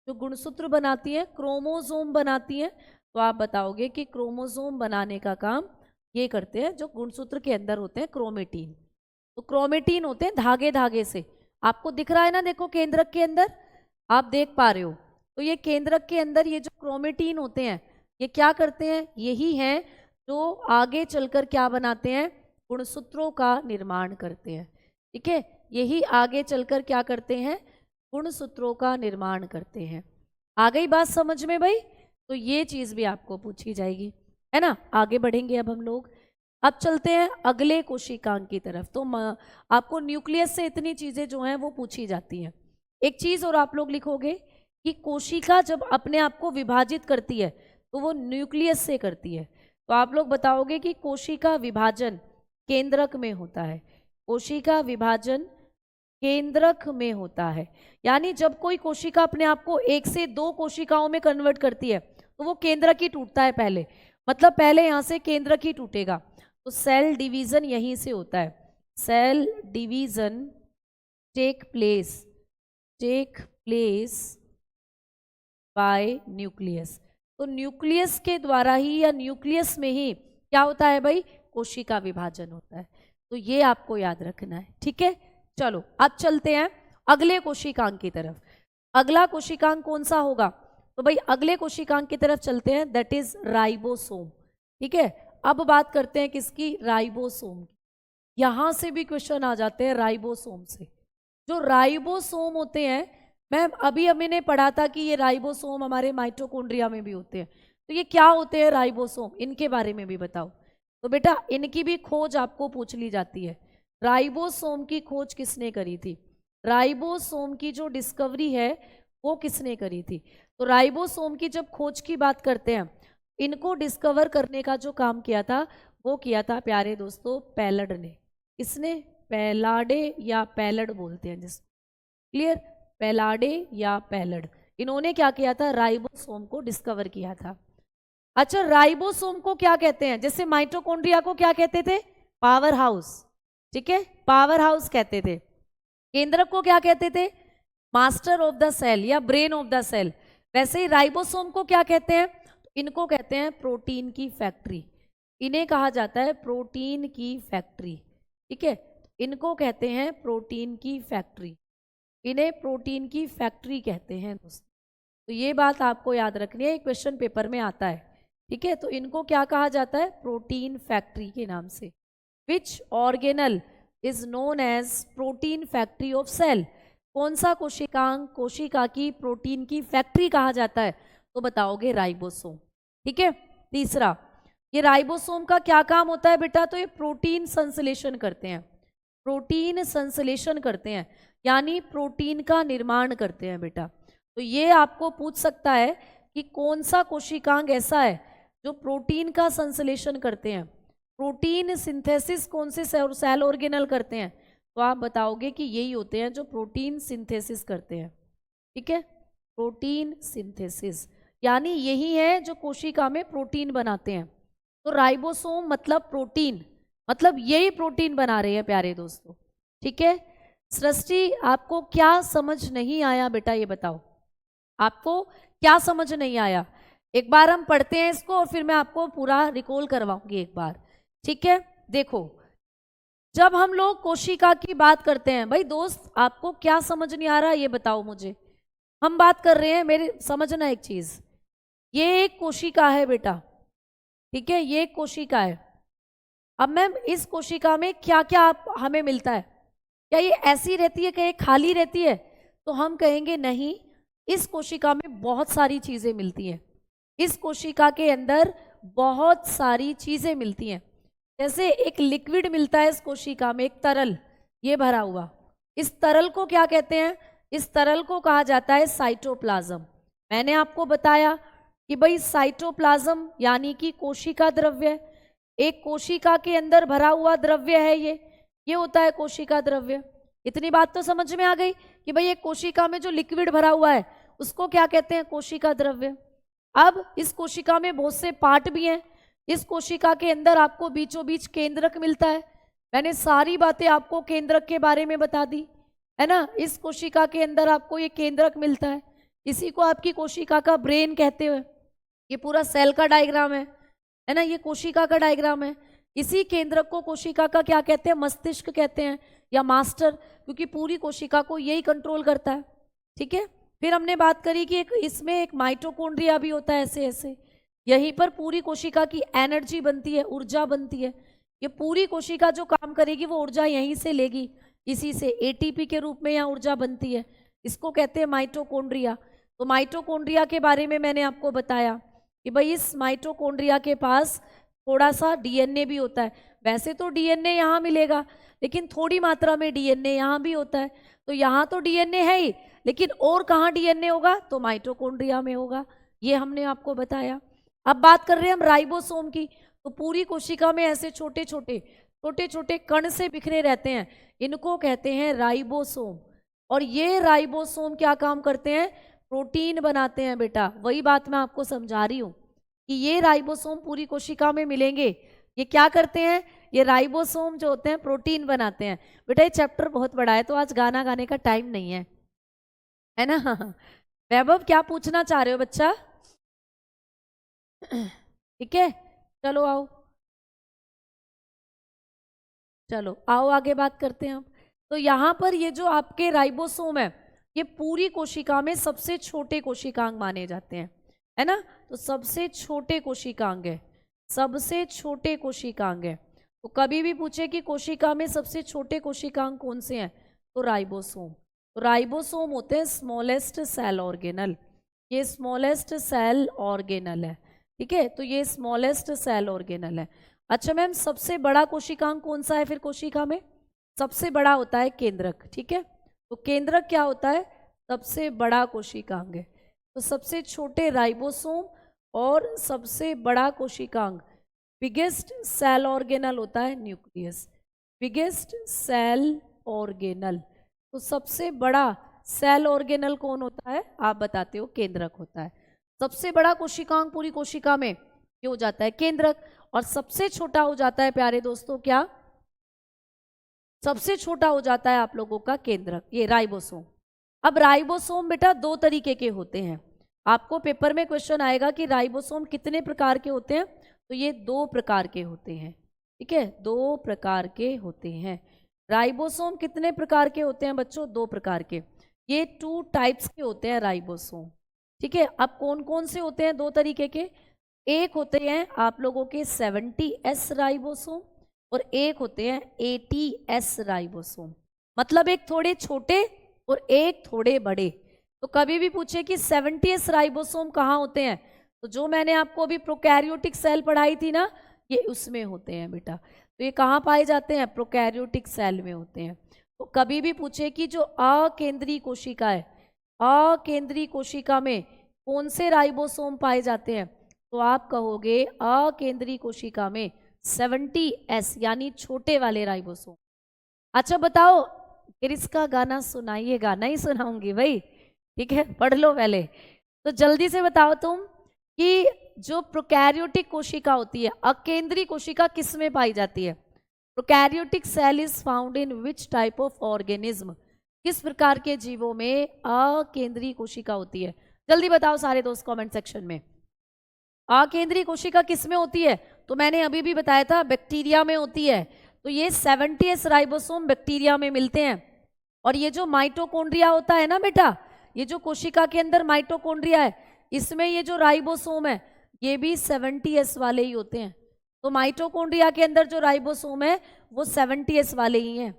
जो गुणसूत्र बनाती है, क्रोमोसोम बनाती है, तो आप बताओगे कि क्रोमोसोम बनाने का काम ये करते हैं जो गुणसूत्र के अंदर होते हैं क्रोमेटीन। तो क्रोमेटीन होते हैं धागे धागे से, आपको दिख रहा है ना, देखो केंद्रक के अंदर आप देख पा रहे हो। तो ये केंद्रक के अंदर ये जो क्रोमेटीन होते हैं ये क्या करते हैं, यही हैं जो आगे चलकर क्या बनाते हैं, गुणसूत्रों का निर्माण करते हैं। ठीक है, यही आगे चलकर क्या करते हैं, गुणसूत्रों का निर्माण करते हैं। आ गई बात समझ में भाई? तो ये चीज भी आपको पूछी जाएगी, है ना। आगे बढ़ेंगे अब हम लोग, अब चलते हैं अगले कोशिकांग की तरफ। तो आपको न्यूक्लियस से इतनी चीजें जो हैं वो पूछी जाती हैं। एक चीज और आप लोग लिखोगे कि कोशिका जब अपने आप को विभाजित करती है तो वो न्यूक्लियस से करती है। तो आप लोग बताओगे कि कोशिका विभाजन केंद्रक में होता है। कोशिका विभाजन केंद्रक में होता है, यानी जब कोई कोशिका अपने आप को एक से दो कोशिकाओं में कन्वर्ट करती है तो वो केंद्रक ही टूटता है पहले, मतलब पहले यहाँ से केंद्रक ही टूटेगा। तो सेल डिवीजन यहीं से होता है। Cell division take place by nucleus. तो न्यूक्लियस के द्वारा ही या न्यूक्लियस में ही क्या होता है भाई, कोशिका विभाजन होता है। तो ये आपको याद रखना है, ठीक है। चलो अब चलते हैं अगले कोशिकांग की तरफ। अगला कोशिकांग कौन सा होगा, तो भाई अगले कोशिकांग की तरफ चलते हैं, दैट इज राइबोसोम। ठीक है, अब बात करते हैं किसकी, राइबोसोम की। यहां से भी क्वेश्चन आ जाते हैं राइबोसोम से। जो राइबोसोम होते हैं, मैम अभी हमने पढ़ा था कि ये राइबोसोम हमारे माइटोकॉन्ड्रिया में भी होते हैं। तो ये क्या होते हैं राइबोसोम, इनके बारे में भी बताओ। तो बेटा इनकी भी खोज आपको पूछ ली जाती है। राइबोसोम की खोज किसने करी थी, राइबोसोम की जो डिस्कवरी है वो किसने करी थी। तो राइबोसोम की जब खोज की बात करते हैं, इनको डिस्कवर करने का जो काम किया था वो किया था प्यारे दोस्तों पैलड ने। किसने, पैलाडे या पैलड बोलते हैं जिस, क्लियर, पैलाडे या पैलड, इन्होंने क्या किया था, राइबोसोम को डिस्कवर किया था। अच्छा, राइबोसोम को क्या कहते हैं, जैसे माइटोकॉन्ड्रिया को क्या कहते थे, पावर हाउस। ठीक है, पावर हाउस कहते थे। केंद्रक को क्या कहते थे, मास्टर ऑफ द सेल या ब्रेन ऑफ द सेल। वैसे ही राइबोसोम को क्या कहते हैं, इनको कहते हैं प्रोटीन की फैक्ट्री। इन्हें कहा जाता है प्रोटीन की फैक्ट्री। ठीक है, इनको कहते हैं प्रोटीन की फैक्ट्री, इन्हें प्रोटीन की फैक्ट्री कहते हैं दोस्तों। तो ये बात आपको याद रखनी है, क्वेश्चन पेपर में आता है। ठीक है, तो इनको क्या कहा जाता है, प्रोटीन फैक्ट्री के नाम से। Which organelle is known as protein factory of cell. कौन सा कोशिकांग कोशिका की प्रोटीन की फैक्ट्री कहा जाता है, तो बताओगे राइबोसोम। ठीक है, तीसरा, ये राइबोसोम का क्या काम होता है बेटा, तो ये प्रोटीन संश्लेषण करते हैं। प्रोटीन संश्लेषण करते हैं यानी प्रोटीन का निर्माण करते हैं बेटा। तो ये आपको पूछ सकता है कि कौन सा कोशिकांग ऐसा है जो प्रोटीन का संश्लेषण करते हैं। प्रोटीन सिंथेसिस कौन से सेल ऑर्गेनल करते हैं, तो आप बताओगे कि यही होते हैं जो प्रोटीन सिंथेसिस करते हैं। ठीक है, प्रोटीन सिंथेसिस यानी यही है जो कोशिका में प्रोटीन बनाते हैं। तो राइबोसोम मतलब प्रोटीन, मतलब यही प्रोटीन बना रहे हैं प्यारे दोस्तों। ठीक है, सृष्टि आपको क्या समझ नहीं आया बेटा, ये बताओ आपको क्या समझ नहीं आया। एक बार हम पढ़ते हैं इसको और फिर मैं आपको पूरा रिकॉल करवाऊंगी एक बार। ठीक है, देखो जब हम लोग कोशिका की बात करते हैं, भाई दोस्त आपको क्या समझ नहीं आ रहा ये बताओ मुझे। हम बात कर रहे हैं, मेरे समझना एक चीज, ये एक कोशिका है बेटा। ठीक है, ये एक कोशिका है। अब मैम इस कोशिका में क्या क्या हमें मिलता है, क्या ये ऐसी रहती है, क्या ये खाली रहती है, तो हम कहेंगे नहीं, इस कोशिका में बहुत सारी चीजें मिलती हैं। इस कोशिका के अंदर बहुत सारी चीजें मिलती हैं। जैसे एक लिक्विड मिलता है इस कोशिका में, एक तरल, ये भरा हुआ, इस तरल को क्या कहते हैं, इस तरल को कहा जाता है साइटोप्लाज्म। मैंने आपको बताया कि भाई साइटोप्लाज्म यानी कि कोशिका द्रव्य, एक कोशिका के अंदर भरा हुआ द्रव्य है, ये होता है कोशिका द्रव्य। इतनी बात तो समझ में आ गई कि भाई एक कोशिका में जो लिक्विड भरा हुआ है उसको क्या कहते हैं, कोशिका द्रव्य। अब इस कोशिका में बहुत से पार्ट भी हैं। इस कोशिका के अंदर आपको बीचों बीच केंद्रक मिलता है। मैंने सारी बातें आपको केंद्रक के बारे में बता दी है ना। इस कोशिका के अंदर आपको ये केंद्रक मिलता है, इसी को आपकी कोशिका का ब्रेन कहते हैं। ये पूरा सेल का डायग्राम है ना, ये कोशिका का डायग्राम है। इसी केंद्रक को कोशिका का क्या कहते हैं, मस्तिष्क कहते हैं या मास्टर, क्योंकि पूरी कोशिका को यही कंट्रोल करता है। ठीक है, फिर हमने बात करी कि इसमें एक माइटोकॉन्ड्रिया भी होता है, ऐसे ऐसे यहीं पर पूरी कोशिका की एनर्जी बनती है, ऊर्जा बनती है। ये पूरी कोशिका जो काम करेगी वो ऊर्जा यहीं से लेगी, इसी से एटीपी के रूप में यहाँ ऊर्जा बनती है। इसको कहते हैं माइटोकॉन्ड्रिया। तो माइटोकॉन्ड्रिया के बारे में मैंने आपको बताया कि भाई इस माइटोकॉन्ड्रिया के पास थोड़ा सा डीएनए भी होता है। वैसे तो डीएनए यहाँ मिलेगा, लेकिन थोड़ी मात्रा में डीएनए यहाँ भी होता है। तो यहाँ तो डीएनए है ही, लेकिन और कहाँ डीएनए होगा, तो माइटोकॉन्ड्रिया में होगा। ये हमने आपको बताया। अब बात कर रहे हैं हम राइबोसोम की। तो पूरी कोशिका में ऐसे छोटे छोटे कण से बिखरे रहते हैं, इनको कहते हैं राइबोसोम। और ये राइबोसोम क्या काम करते हैं, प्रोटीन बनाते हैं बेटा। वही बात मैं आपको समझा रही हूँ कि ये राइबोसोम पूरी कोशिका में मिलेंगे। ये क्या करते हैं, ये राइबोसोम जो होते हैं प्रोटीन बनाते हैं। बेटा ये चैप्टर बहुत बड़ा है, तो आज गाना गाने का टाइम नहीं है ना। वैभव क्या पूछना चाह रहे हो बच्चा? ठीक है, चलो आओ, चलो आओ आगे बात करते हैं हम। तो यहाँ पर ये जो आपके राइबोसोम है, ये पूरी कोशिका में सबसे छोटे कोशिकांग माने जाते हैं, है ना। तो सबसे छोटे कोशिकांग है, सबसे छोटे कोशिकांग है। तो कभी भी पूछे कि कोशिका में सबसे छोटे कोशिकांग कौन से हैं, तो राइबोसोम। तो राइबोसोम होते हैं स्मॉलेस्ट सेल ऑर्गेनल। ये स्मॉलेस्ट सेल ऑर्गेनल है, ठीक है। तो ये स्मॉलेस्ट सेल ऑर्गेनल है। अच्छा मैम, सबसे बड़ा कोशिकांग कौन सा है फिर कोशिका में? सबसे बड़ा होता है केंद्रक, ठीक है। तो केंद्रक क्या होता है, सबसे बड़ा कोशिकांग है। तो सबसे छोटे राइबोसोम और सबसे बड़ा कोशिकांग, बिगेस्ट सेल ऑर्गेनल होता है न्यूक्लियस, बिगेस्ट सेल ऑर्गेनल। तो सबसे बड़ा सेल ऑर्गेनल कौन होता है, आप बताते हो, केंद्रक होता है। सबसे बड़ा कोशिकांग पूरी कोशिका में ये हो जाता है केंद्रक, और सबसे छोटा हो जाता है प्यारे दोस्तों क्या, सबसे छोटा हो जाता है आप लोगों का केंद्रक, ये राइबोसोम। अब राइबोसोम बेटा दो तरीके के होते हैं। आपको पेपर में क्वेश्चन आएगा कि राइबोसोम कितने प्रकार के होते हैं, तो ये दो प्रकार के होते हैं, ठीक है, दो प्रकार के होते हैं। राइबोसोम कितने प्रकार के होते हैं बच्चों, दो प्रकार के। ये 2 टाइप्स के होते हैं राइबोसोम, ठीक है। अब कौन कौन से होते हैं दो तरीके के? एक होते हैं आप लोगों के 70S राइबोसोम और एक होते हैं 80S राइबोसोम। मतलब एक थोड़े छोटे और एक थोड़े बड़े। तो कभी भी पूछे कि 70S राइबोसोम कहाँ होते हैं, तो जो मैंने आपको अभी प्रोकैरियोटिक सेल पढ़ाई थी ना, ये उसमें होते हैं बेटा। तो ये कहाँ पाए जाते हैं, प्रोकैरियोटिक सेल में होते हैं। तो कभी भी पूछे कि जो अकेंद्रीय कोशिका है, अकेंद्रीय कोशिका में कौन से राइबोसोम पाए जाते हैं, तो आप कहोगे अकेंद्रीय कोशिका में 70S यानी छोटे वाले राइबोसोम। अच्छा बताओ, फिर इसका गाना सुनाइएगा, नहीं सुनाऊंगी भाई, ठीक है, पढ़ लो पहले। तो जल्दी से बताओ तुम कि जो प्रोकैरियोटिक कोशिका होती है, अकेंद्रीय कोशिका किस में पाई जाती है? Prokaryotic cell is found in which type of organism, किस प्रकार के जीवों में अकेंद्रीय कोशिका होती है? जल्दी बताओ सारे दोस्त कमेंट सेक्शन में। अकेंद्रीय कोशिका किस में होती है? तो मैंने अभी भी बताया था, बैक्टीरिया में होती है। तो ये 70S राइबोसोम बैक्टीरिया में मिलते हैं। और ये जो माइटोकॉन्ड्रिया होता है ना बेटा, ये जो कोशिका के अंदर माइटोकॉन्ड्रिया है, इसमें ये जो राइबोसोम है ये भी 70S वाले ही होते हैं। तो माइटोकॉन्ड्रिया के अंदर जो राइबोसोम है वो 70S वाले ही हैं।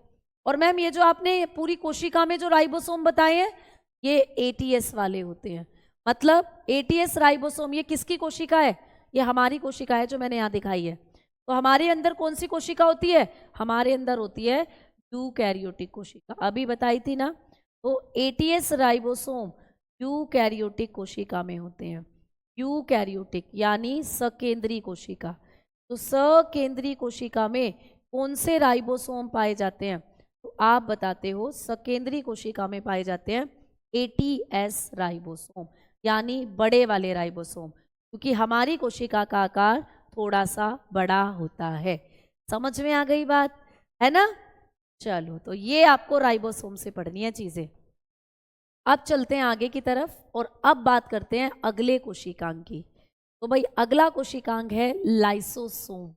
और मैम ये जो आपने पूरी कोशिका में जो राइबोसोम बताए हैं ये 80S वाले होते हैं। मतलब 80S राइबोसोम ये किसकी कोशिका है? ये हमारी कोशिका है जो मैंने यहाँ दिखाई है। तो हमारे अंदर कौन सी कोशिका होती है? हमारे अंदर होती है यूकैरियोटिक कोशिका, अभी बताई थी ना। तो 80S राइबोसोम यूकैरियोटिक कोशिका में होते हैं। यूकैरियोटिक यानी सकेंद्रीय कोशिका। तो सकेंद्रीय कोशिका में कौन से राइबोसोम पाए जाते हैं? तो आप बताते हो सकेंद्रीय कोशिका में पाए जाते हैं 80S राइबोसोम यानी बड़े वाले राइबोसोम, क्योंकि हमारी कोशिका का आकार थोड़ा सा बड़ा होता है। समझ में आ गई बात, है ना? चलो, तो ये आपको राइबोसोम से पढ़नी है चीजें। अब चलते हैं आगे की तरफ और अब बात करते हैं अगले कोशिकांग की। तो भाई अगला कोशिकांग है लाइसोसोम।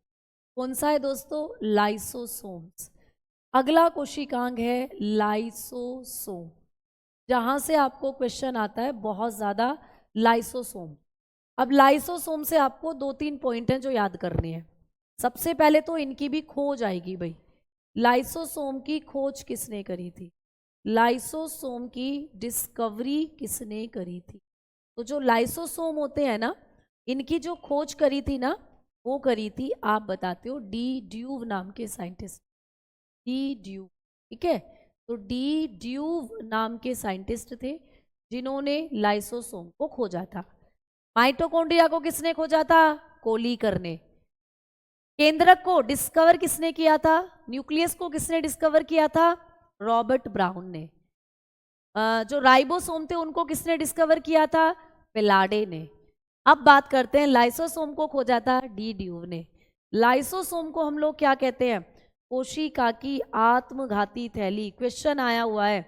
कौन सा है दोस्तों? लाइसोसोम्स। अगला कोशिकांग है लाइसोसोम, जहां से आपको क्वेश्चन आता है बहुत ज्यादा, लाइसोसोम। अब लाइसोसोम से आपको 2-3 पॉइंट हैं जो याद करने हैं। सबसे पहले तो इनकी भी खोज आएगी भाई। लाइसोसोम की खोज किसने करी थी? लाइसोसोम की डिस्कवरी किसने करी थी? तो जो लाइसोसोम होते हैं ना, इनकी जो खोज करी थी ना, वो करी थी, आप बताते हो, डी ड्यूव नाम के साइंटिस्ट। डी ड्यूव, ठीक है। तो डी ड्यूव नाम के साइंटिस्ट थे जिन्होंने लाइसोसोम को खोजा था। माइटोकॉन्ड्रिया को किसने खोजा था? कोलीकर ने। केंद्रक को डिस्कवर किसने किया था? न्यूक्लियस को किसने डिस्कवर किया था? रॉबर्ट ब्राउन ने। जो राइबोसोम थे उनको किसने डिस्कवर किया था? पिलाडे ने। अब बात करते हैं लाइसोसोम को खोजा था डी ड्यूव ने। लाइसोसोम को हम लोग क्या कहते हैं? कोशिका की आत्मघाती थैली। क्वेश्चन आया हुआ है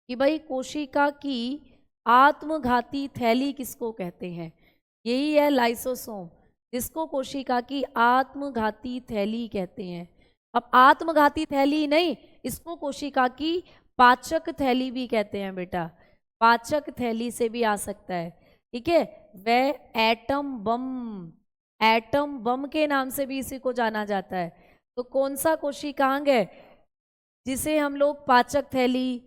कि भाई कोशिका की आत्मघाती थैली किसको कहते हैं? यही है लाइसोसोम, जिसको कोशिका की आत्मघाती थैली कहते हैं। अब आत्मघाती थैली नहीं, इसको कोशिका की पाचक थैली भी कहते हैं बेटा। पाचक थैली से भी आ सकता है, ठीक है। वह एटम बम, एटम बम के नाम से भी इसी को जाना जाता है। तो कौन सा कोशिकांग है जिसे हम लोग पाचक थैली,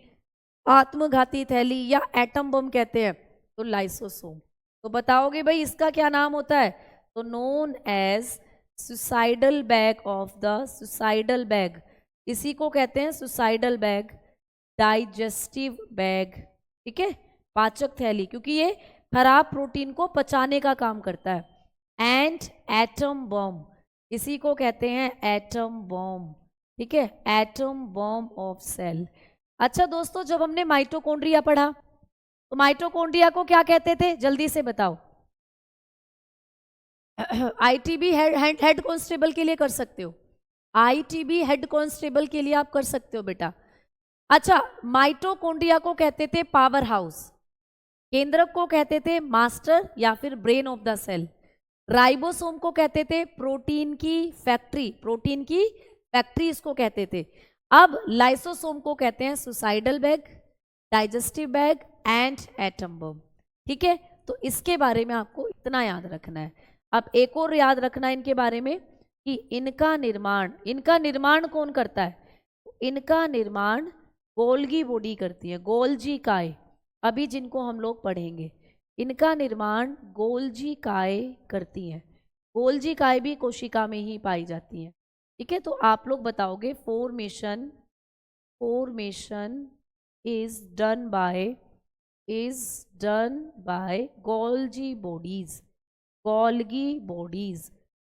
आत्मघाती थैली या एटम बम कहते हैं? तो लाइसोसोम। तो बताओगे भाई इसका क्या नाम होता है? तो known as suicidal bag of the, suicidal bag, इसी को कहते हैं सुसाइडल बैग, डाइजेस्टिव बैग, ठीक है, पाचक थैली, क्योंकि ये खराब प्रोटीन को पचाने का काम करता है। एंड एटम बम, इसी को कहते हैं एटम बम, ठीक है, एटम बम ऑफ सेल। अच्छा दोस्तों, जब हमने माइटोकॉन्ड्रिया पढ़ा तो माइटोकॉन्ड्रिया को क्या कहते थे? जल्दी से बताओ। आईटीबी हेड कांस्टेबल के लिए कर सकते हो, आईटीबी हेड कांस्टेबल के लिए आप कर सकते हो बेटा। अच्छा, माइटोकॉन्ड्रिया को कहते थे पावर हाउस, केंद्रक को कहते थे मास्टर या फिर brain of the cell, ribosome को कहते थे प्रोटीन की फैक्ट्री, प्रोटीन की फैक्ट्री इसको कहते थे। अब लाइसोसोम को कहते हैं suicidal bag, digestive bag and atom bomb, ठीक है। तो इसके बारे में आपको इतना याद रखना है। अब एक और याद रखना है इनके बारे में कि इनका निर्माण कौन करता है? इनका निर्माण गोल्गी बॉडी करती है, गोल्जी काय, अभी जिनको हम लोग पढ़ेंगे, इनका निर्माण गोल्जी काय करती हैं। गोल्जी काय भी कोशिका में ही पाई जाती हैं, ठीक है। तो आप लोग बताओगे formation is done by Golgi bodies, Golgi bodies.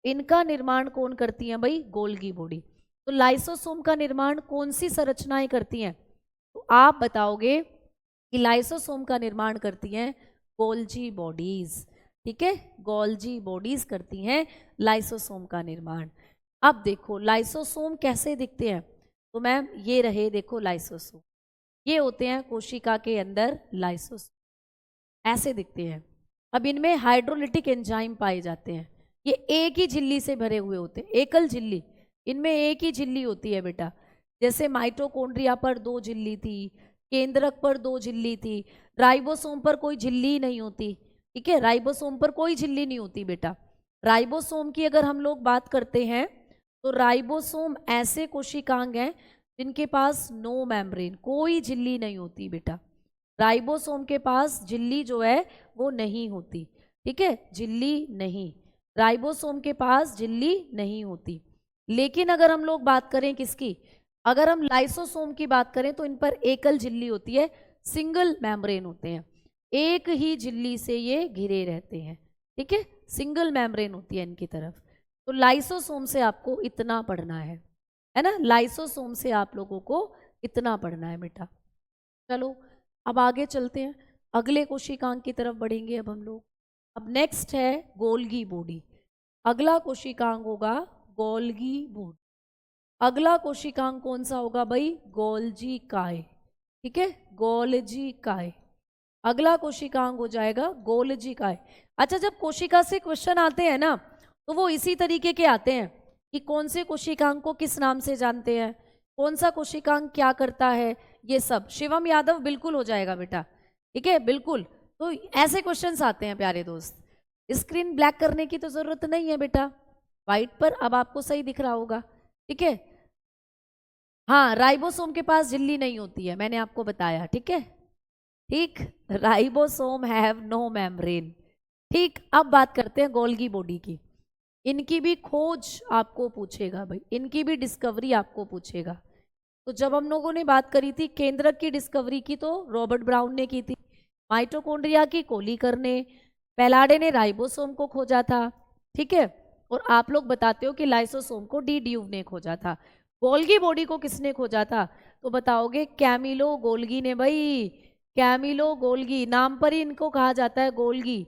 इनका निर्माण कौन करती हैं भाई? Golgi body. तो लाइसोसोम का निर्माण कौन सी संरचनाएं करती हैं? तो आप बताओगे कि लाइसोसोम का निर्माण करती हैं गोल्जी बॉडीज, ठीक है, गोल्जी बॉडीज करती हैं लाइसोसोम का निर्माण। अब देखो लाइसोसोम कैसे दिखते हैं? तो मैम ये रहे, देखो लाइसोसोम, ये होते हैं कोशिका के अंदर लाइसोसोम, ऐसे दिखते हैं। अब इनमें हाइड्रोलिटिक एंजाइम पाए जाते हैं। ये एक ही झिल्ली से भरे हुए होते हैं, एकल झिल्ली, इनमें एक ही झिल्ली होती है बेटा। जैसे माइटोकॉन्ड्रिया पर 2 झिल्ली थी, केंद्रक पर 2 झिल्ली थी, राइबोसोम पर कोई झिल्ली नहीं होती, ठीक है, राइबोसोम पर कोई झिल्ली नहीं होती बेटा। राइबोसोम की अगर हम लोग बात करते हैं तो राइबोसोम ऐसे कोशिकांग हैं जिनके पास नो मेम्ब्रेन, कोई झिल्ली नहीं होती बेटा। राइबोसोम के पास झिल्ली जो है वो नहीं होती, ठीक है, झिल्ली नहीं, राइबोसोम के पास झिल्ली नहीं होती। लेकिन अगर हम लोग बात करें किसकी, अगर हम लाइसोसोम की बात करें तो इन पर एकल झिल्ली होती है, सिंगल मेम्ब्रेन होते हैं, एक ही झिल्ली से ये घिरे रहते हैं, ठीक है, सिंगल मेम्ब्रेन होती है इनकी तरफ। तो लाइसोसोम से आपको इतना पढ़ना है ना, लाइसोसोम से आप लोगों को इतना पढ़ना है बेटा। चलो अब आगे चलते हैं, अगले कोशिकांग की तरफ बढ़ेंगे अब हम लोग। अब नेक्स्ट है गोल्गी बॉडी। अगला कोशिकांग होगा गोल्गी बॉडी। अगला कोशिकांग कौन सा होगा भाई? गोल्जी काय, ठीक है, गोल्जी काय। अगला कोशिकांग हो जाएगा गोल्जी काय। अच्छा, जब कोशिका से क्वेश्चन आते हैं ना तो वो इसी तरीके के आते हैं कि कौन से कोशिकांग को किस नाम से जानते हैं, कौन सा कोशिकांग क्या करता है, ये सब। शिवम यादव बिल्कुल हो जाएगा बेटा, ठीक है, बिल्कुल। तो ऐसे क्वेश्चंस आते हैं प्यारे दोस्त। स्क्रीन ब्लैक करने की तो जरूरत नहीं है बेटा, व्हाइट पर अब आपको सही दिख रहा होगा, ठीक है। हाँ, राइबोसोम के पास झिल्ली नहीं होती है, मैंने आपको बताया, ठीक है, ठीक। राइबोसोम हैव नो मेम्ब्रेन, ठीक। अब बात करते हैं गोल्गी बॉडी की। इनकी भी खोज आपको पूछेगा भाई, इनकी भी डिस्कवरी आपको पूछेगा। तो जब हम लोगों ने बात करी थी केंद्रक की डिस्कवरी की तो रॉबर्ट ब्राउन ने की थी, माइटोकॉन्ड्रिया की कोलीकर ने, पेलाडे ने राइबोसोम को खोजा था, ठीक है। और आप लोग बताते हो कि लाइसोसोम को डी ड्यूव ने खोजा था। गोल्गी बॉडी को किसने खोजा था तो बताओगे कैमिलो गोल्गी ने भाई, कैमिलो गोल्गी, नाम पर ही इनको कहा जाता है गोल्गी,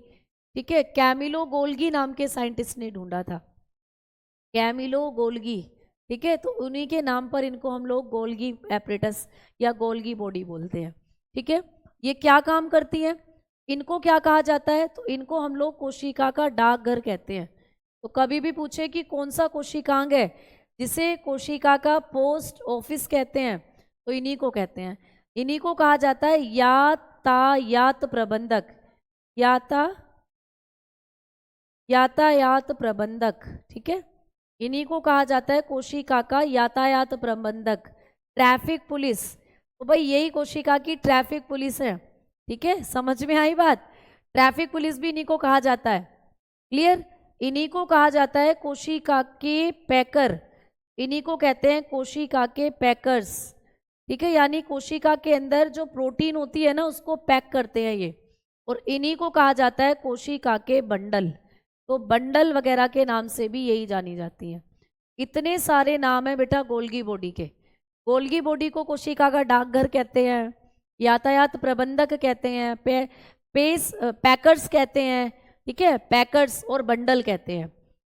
ठीक है। कैमिलो गोल्गी नाम के साइंटिस्ट ने ढूंढा था, कैमिलो गोल्गी, ठीक है। तो उन्हीं के नाम पर इनको हम लोग गोल्गी एपरेटस या गोल्गी बॉडी बोलते हैं, ठीक है। ये क्या काम करती है, इनको क्या कहा जाता है तो इनको हम लोग कोशिका का डाकघर कहते हैं। तो कभी भी पूछे कि कौन सा कोशिकांग है जिसे कोशिका का पोस्ट ऑफिस कहते हैं तो इन्हीं को कहते हैं, इन्हीं को कहा जाता है यातायात प्रबंधक, यातायात प्रबंधक, ठीक है। इन्हीं को कहा जाता है कोशिका का यातायात प्रबंधक। ट्रैफिक पुलिस, तो भाई यही कोशिका की ट्रैफिक पुलिस है, ठीक है, समझ में आई बात। ट्रैफिक पुलिस भी इन्हीं को कहा जाता है, क्लियर। इन्हीं को कहा जाता है कोशिका के पैकर, इन्हीं को कहते हैं कोशिका के पैकर्स, ठीक है। यानी कोशिका के अंदर जो प्रोटीन होती है ना उसको पैक करते हैं ये, और इन्हीं को कहा जाता है कोशिका के बंडल। तो बंडल वगैरह के नाम से भी यही जानी जाती है। इतने सारे नाम है बेटा गोल्गी बॉडी के। गोल्गी बॉडी को कोशिका का डाकघर कहते हैं, यातायात प्रबंधक कहते हैं, पैकर्स कहते हैं, ठीक है, पैकर्स और बंडल कहते हैं।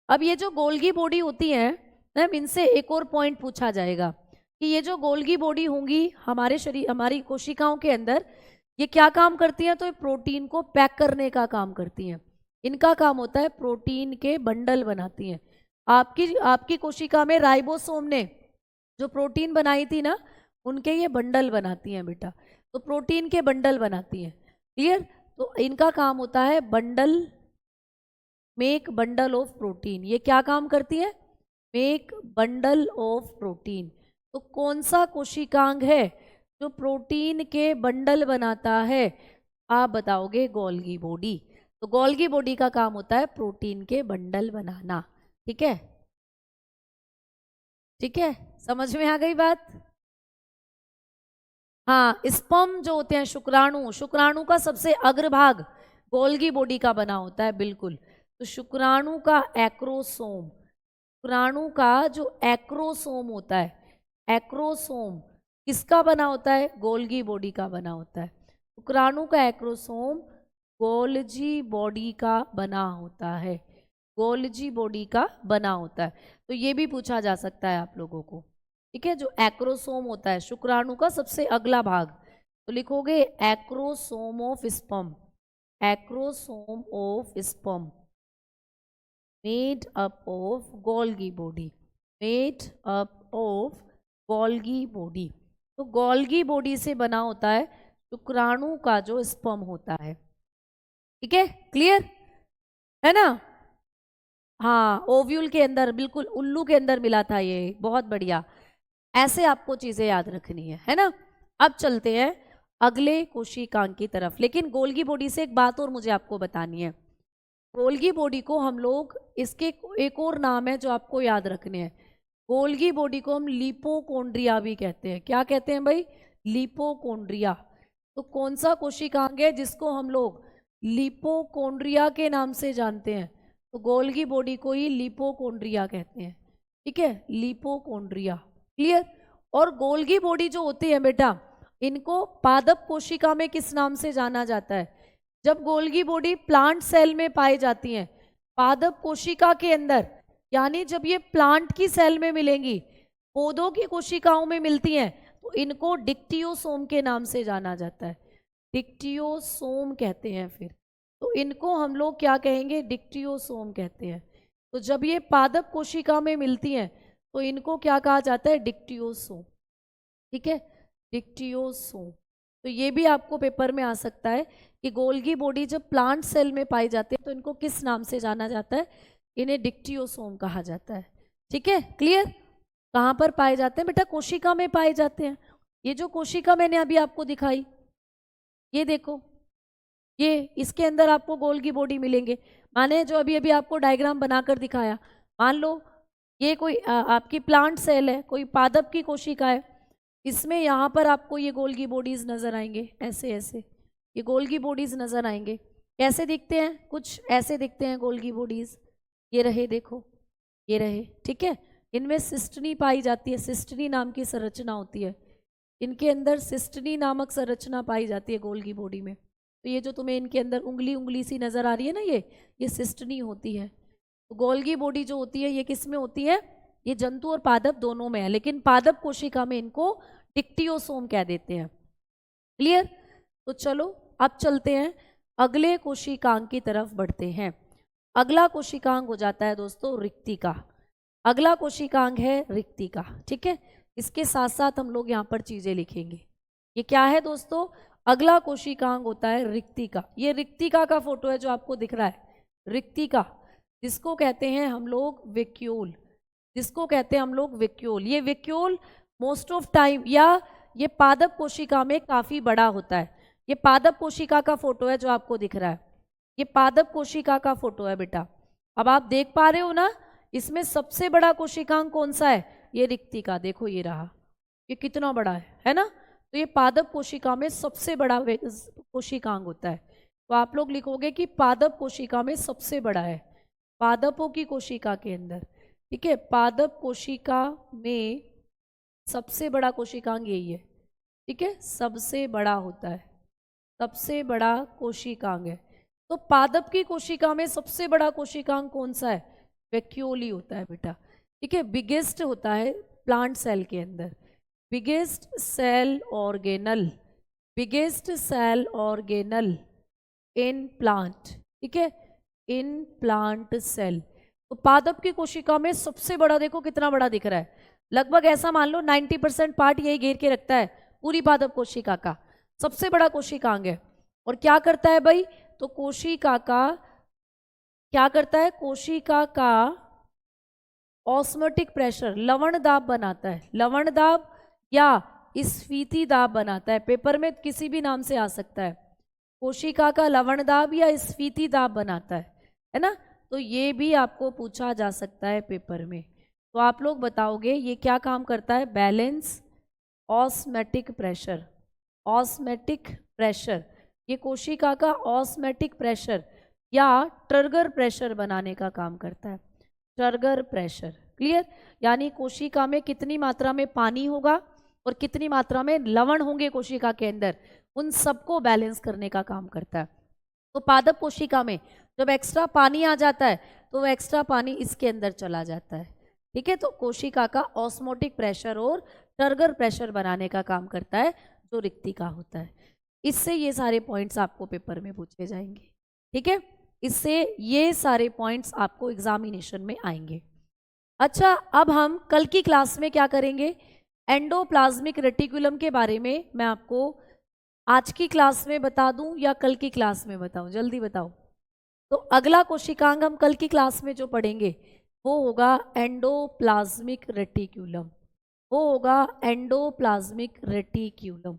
अब ये जो गोल्गी बॉडी होती है ना, इनसे एक और पॉइंट पूछा जाएगा कि ये जो गोल्गी बॉडी होंगी हमारे शरीर, हमारी कोशिकाओं के अंदर, ये क्या काम करती हैं तो ये प्रोटीन को पैक करने का काम करती हैं। इनका काम होता है प्रोटीन के बंडल बनाती हैं। आपकी कोशिका में राइबोसोम ने जो प्रोटीन बनाई थी ना उनके ये बंडल बनाती हैं बेटा, तो प्रोटीन के बंडल बनाती हैं, क्लियर। तो इनका काम होता है bundle, make bundle of protein. ये क्या काम करती है, मेक बंडल ऑफ प्रोटीन। तो कौन सा कोशिकांग है जो प्रोटीन के बंडल बनाता है, आप बताओगे गोल्गी बॉडी। तो गोल्गी बॉडी का काम होता है प्रोटीन के बंडल बनाना, ठीक है, ठीक है, समझ में आ गई बात। हाँ, स्पर्म जो होते हैं शुक्राणु, शुक्राणु का सबसे अग्रभाग गोल्गी बॉडी का बना होता है, बिल्कुल। तो शुक्राणु का एक्रोसोम, शुक्राणु का जो एक्रोसोम होता है, एक्रोसोम किसका बना होता है, गोल्गी बॉडी का बना होता है। शुक्राणु का एक्रोसोम गोल्जी बॉडी का बना होता है, गोल्जी बॉडी का बना होता है। तो ये भी पूछा जा सकता है आप लोगों को, ठीक है। जो एक्रोसोम होता है शुक्राणु का सबसे अगला भाग, तो लिखोगे acrosome of sperm, acrosome of sperm made up of Golgi body, made up of Golgi body. तो गोल्गी बॉडी से बना होता है शुक्राणु का जो स्पर्म होता है, ठीक है, क्लियर है ना। हाँ, ओव्यूल के अंदर, बिल्कुल उल्लू के अंदर मिला था ये, बहुत बढ़िया। ऐसे आपको चीजें याद रखनी है ना। अब चलते हैं अगले कोशिकांग की तरफ, लेकिन गोल्गी बॉडी से एक बात और मुझे आपको बतानी है। गोल्गी बॉडी को हम लोग, इसके एक और नाम है जो आपको याद रखने हैं, गोल्गी बॉडी को हम लिपोकॉन्ड्रिया भी कहते हैं। क्या कहते हैं भाई, लिपोकॉन्ड्रिया। तो कौन सा कोशिकांग है जिसको हम लोग लिपोकॉन्ड्रिया के नाम से जानते हैं, तो गोल्गी बॉडी को ही लिपोकॉन्ड्रिया कहते हैं, ठीक है, लिपोकॉन्ड्रिया, क्लियर। और गोल्गी बॉडी जो होती है बेटा, इनको पादप कोशिका में किस नाम से जाना जाता है, जब गोल्गी बॉडी प्लांट सेल में पाई जाती हैं, पादप कोशिका के अंदर, यानी जब ये प्लांट की सेल में मिलेंगी, पौधों की कोशिकाओं में मिलती हैं, तो इनको डिक्टियोसोम के नाम से जाना जाता है। डिक्टियोसोम कहते हैं। फिर तो इनको हम लोग क्या कहेंगे, डिक्टियोसोम कहते हैं। तो जब ये पादप कोशिका में मिलती हैं तो इनको क्या कहा जाता है, डिक्टियोसोम। ठीक है, डिक्टियोसोम। तो ये भी आपको पेपर में आ सकता है कि गोल्गी बॉडी जब प्लांट सेल में पाई जाती है तो इनको किस नाम से जाना जाता है, इन्हें डिक्टियोसोम कहा जाता है। ठीक है, क्लियर। कहाँ पर पाए जाते हैं बेटा, कोशिका में पाए जाते हैं। ये जो कोशिका मैंने अभी आपको दिखाई, ये देखो, ये इसके अंदर आपको गोल्गी बॉडी मिलेंगे। माने जो अभी अभी आपको डायग्राम बनाकर दिखाया, मान लो ये कोई आपकी प्लांट सेल है, कोई पादप की कोशिका है, इसमें यहाँ पर आपको ये गोल्गी बॉडीज नजर आएंगे, ऐसे ऐसे ये गोल्गी बॉडीज नजर आएंगे। कैसे दिखते हैं, कुछ ऐसे दिखते हैं गोल्गी बॉडीज। ये रहे, देखो ये रहे। ठीक है, इनमें सिस्टनी पाई जाती है, सिस्टनी नाम की संरचना होती है। इनके अंदर सिस्टनी नामक संरचना पाई जाती है गोल्गी बॉडी में। तो ये जो तुम्हें इनके अंदर उंगली उंगली सी नजर आ रही है ना, ये सिस्टनी होती है। तो गोल्गी बॉडी जो होती है ये किस में होती है, ये जंतु और पादप दोनों में है, लेकिन पादप कोशिका में इनको डिक्टियोसोम कह देते हैं। क्लियर। तो चलो अब चलते हैं, अगले कोशिकांग की तरफ बढ़ते हैं। अगला कोशिकांग हो जाता है दोस्तों रिक्तिका। अगला कोशिकांग है रिक्तिका। ठीक है, इसके साथ साथ हम लोग यहाँ पर चीजें लिखेंगे। ये क्या है दोस्तों, अगला कोशिकांग होता है रिक्तिका। ये रिक्तिका का फोटो है जो आपको दिख रहा है, रिक्तिका, जिसको कहते हैं हम लोग वेक्यूल, जिसको कहते हैं हम लोग वेक्यूल। ये वेक्यूल मोस्ट ऑफ टाइम, या ये पादप कोशिका में काफी बड़ा होता है। ये पादप कोशिका का फोटो है जो आपको दिख रहा है, ये पादप कोशिका का फोटो है बेटा। अब आप देख पा रहे हो ना, इसमें सबसे बड़ा कोशिकांग कौन सा है, ये रिक्तिका। देखो ये रहा, ये कितना बड़ा है ना। तो ये पादप कोशिका में सबसे बड़ा कोशिकांग होता है। तो आप लोग लिखोगे कि पादप कोशिका में सबसे बड़ा है, पादपों की कोशिका के अंदर। ठीक है, पादप कोशिका में सबसे बड़ा कोशिकांग यही है। ठीक है, सबसे बड़ा होता है, सबसे बड़ा कोशिकांग है। तो पादप की कोशिका में सबसे बड़ा कोशिकांग कौन सा है, वैक्यूल ही होता है बेटा। ठीक है, बिगेस्ट होता है प्लांट सेल के अंदर, biggest cell organelle, biggest cell organelle in plant. ठीक है, इन प्लांट सेल। तो पादप की कोशिका में सबसे बड़ा, देखो कितना बड़ा दिख रहा है, लगभग ऐसा मान लो 90% पार्ट यही घेर के रखता है पूरी पादप कोशिका का, सबसे बड़ा कोशिकांग है। और क्या करता है भाई, तो कोशिका का क्या करता है, कोशिका का ऑस्मोटिक प्रेशर, लवण दाब बनाता है, लवण दाब या स्फीति दाब बनाता है। पेपर में किसी भी नाम से आ सकता है, कोशिका का लवण दाब या स्फीति दाब बनाता है ना। तो ये भी आपको पूछा जा सकता है पेपर में। तो आप लोग बताओगे ये क्या काम करता है, balance osmotic pressure, osmotic pressure, ये कोशिका का ऑस्मेटिक प्रेशर या ट्रिगर प्रेशर बनाने का काम करता है, ट्रिगर प्रेशर। क्लियर, यानी कोशिका में कितनी मात्रा में पानी होगा और कितनी मात्रा में लवण होंगे कोशिका के अंदर, उन सबको बैलेंस करने का काम करता है। तो पादप कोशिका में जब एक्स्ट्रा पानी आ जाता है तो वो एक्स्ट्रा पानी इसके अंदर चला जाता है। ठीक है, तो कोशिका का ऑस्मोटिक प्रेशर और ट्रिगर प्रेशर बनाने का काम करता है जो रिक्तिका होता है। इससे ये सारे पॉइंट्स आपको पेपर में पूछे जाएंगे। ठीक है, इससे ये सारे पॉइंट्स आपको एग्जामिनेशन में आएंगे। अच्छा, अब हम कल की क्लास में क्या करेंगे, एंडोप्लाज्मिक रेटिकुलम के बारे में मैं आपको आज की क्लास में बता दूं या कल की क्लास में बताऊं, जल्दी बताओ। तो अगला कोशिकांग हम कल की क्लास में जो पढ़ेंगे वो होगा एंडोप्लाज्मिक रेटिक्यूलम, वो होगा एंडोप्लाज्मिक रेटिक्यूलम।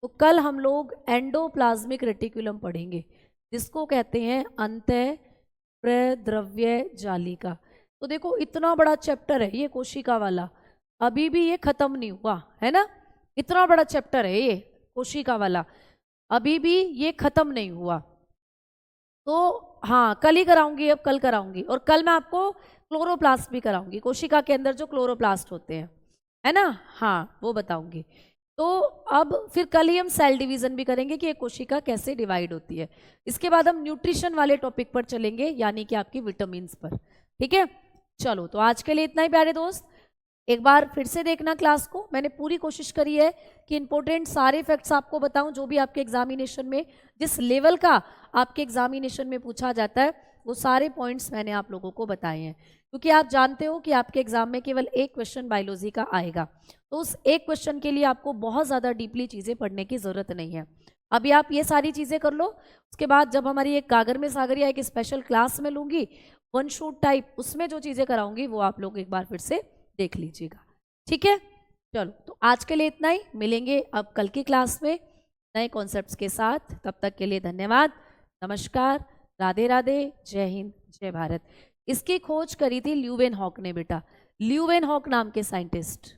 तो कल हम लोग एंडोप्लाज्मिक रेटिक्यूलम पढ़ेंगे, जिसको कहते हैं अंतः प्रद्रव्य जालिका। तो देखो इतना बड़ा चैप्टर है ये कोशिका वाला, अभी भी ये खत्म नहीं हुआ है ना, इतना बड़ा चैप्टर है ये कोशिका वाला, अभी भी ये खत्म नहीं हुआ। तो हाँ, कल ही कराऊंगी, अब कल कराऊंगी। और कल मैं आपको क्लोरोप्लास्ट भी कराऊंगी, कोशिका के अंदर जो क्लोरोप्लास्ट होते हैं, है ना, हाँ वो बताऊंगी। तो अब फिर कल ही हम सेल डिवीजन भी करेंगे कि ये कोशिका कैसे डिवाइड होती है। इसके बाद हम न्यूट्रिशन वाले टॉपिक पर चलेंगे, यानी कि आपकी विटामिन्स पर। ठीक है, चलो तो आज के लिए इतना ही प्यारे दोस्त। एक बार फिर से देखना क्लास को। मैंने पूरी कोशिश करी है कि इंपॉर्टेंट सारे फैक्ट्स आपको बताऊं, जो भी आपके एग्जामिनेशन में जिस लेवल का आपके एग्जामिनेशन में पूछा जाता है वो सारे पॉइंट्स मैंने आप लोगों को बताए हैं, क्योंकि आप जानते हो कि आपके एग्जाम में केवल एक क्वेश्चन बायोलॉजी का आएगा, तो उस एक क्वेश्चन के लिए आपको बहुत ज़्यादा डीपली चीज़ें पढ़ने की ज़रूरत नहीं है। अभी आप ये सारी चीज़ें कर लो, उसके बाद जब हमारी एक गागर में सागरिया एक स्पेशल क्लास में लूँगी, वन शूट टाइप, उसमें जो चीज़ें कराऊंगी वो आप लोग एक बार फिर से देख लीजिएगा। ठीक है, चलो तो आज के लिए इतना ही। मिलेंगे अब कल की क्लास में नए कॉन्सेप्ट्स के साथ। तब तक के लिए धन्यवाद, नमस्कार, राधे राधे, जय हिंद, जय भारत। इसकी खोज करी थी ल्यूवेन हॉक ने बेटा, ल्यूवेन हॉक नाम के साइंटिस्ट।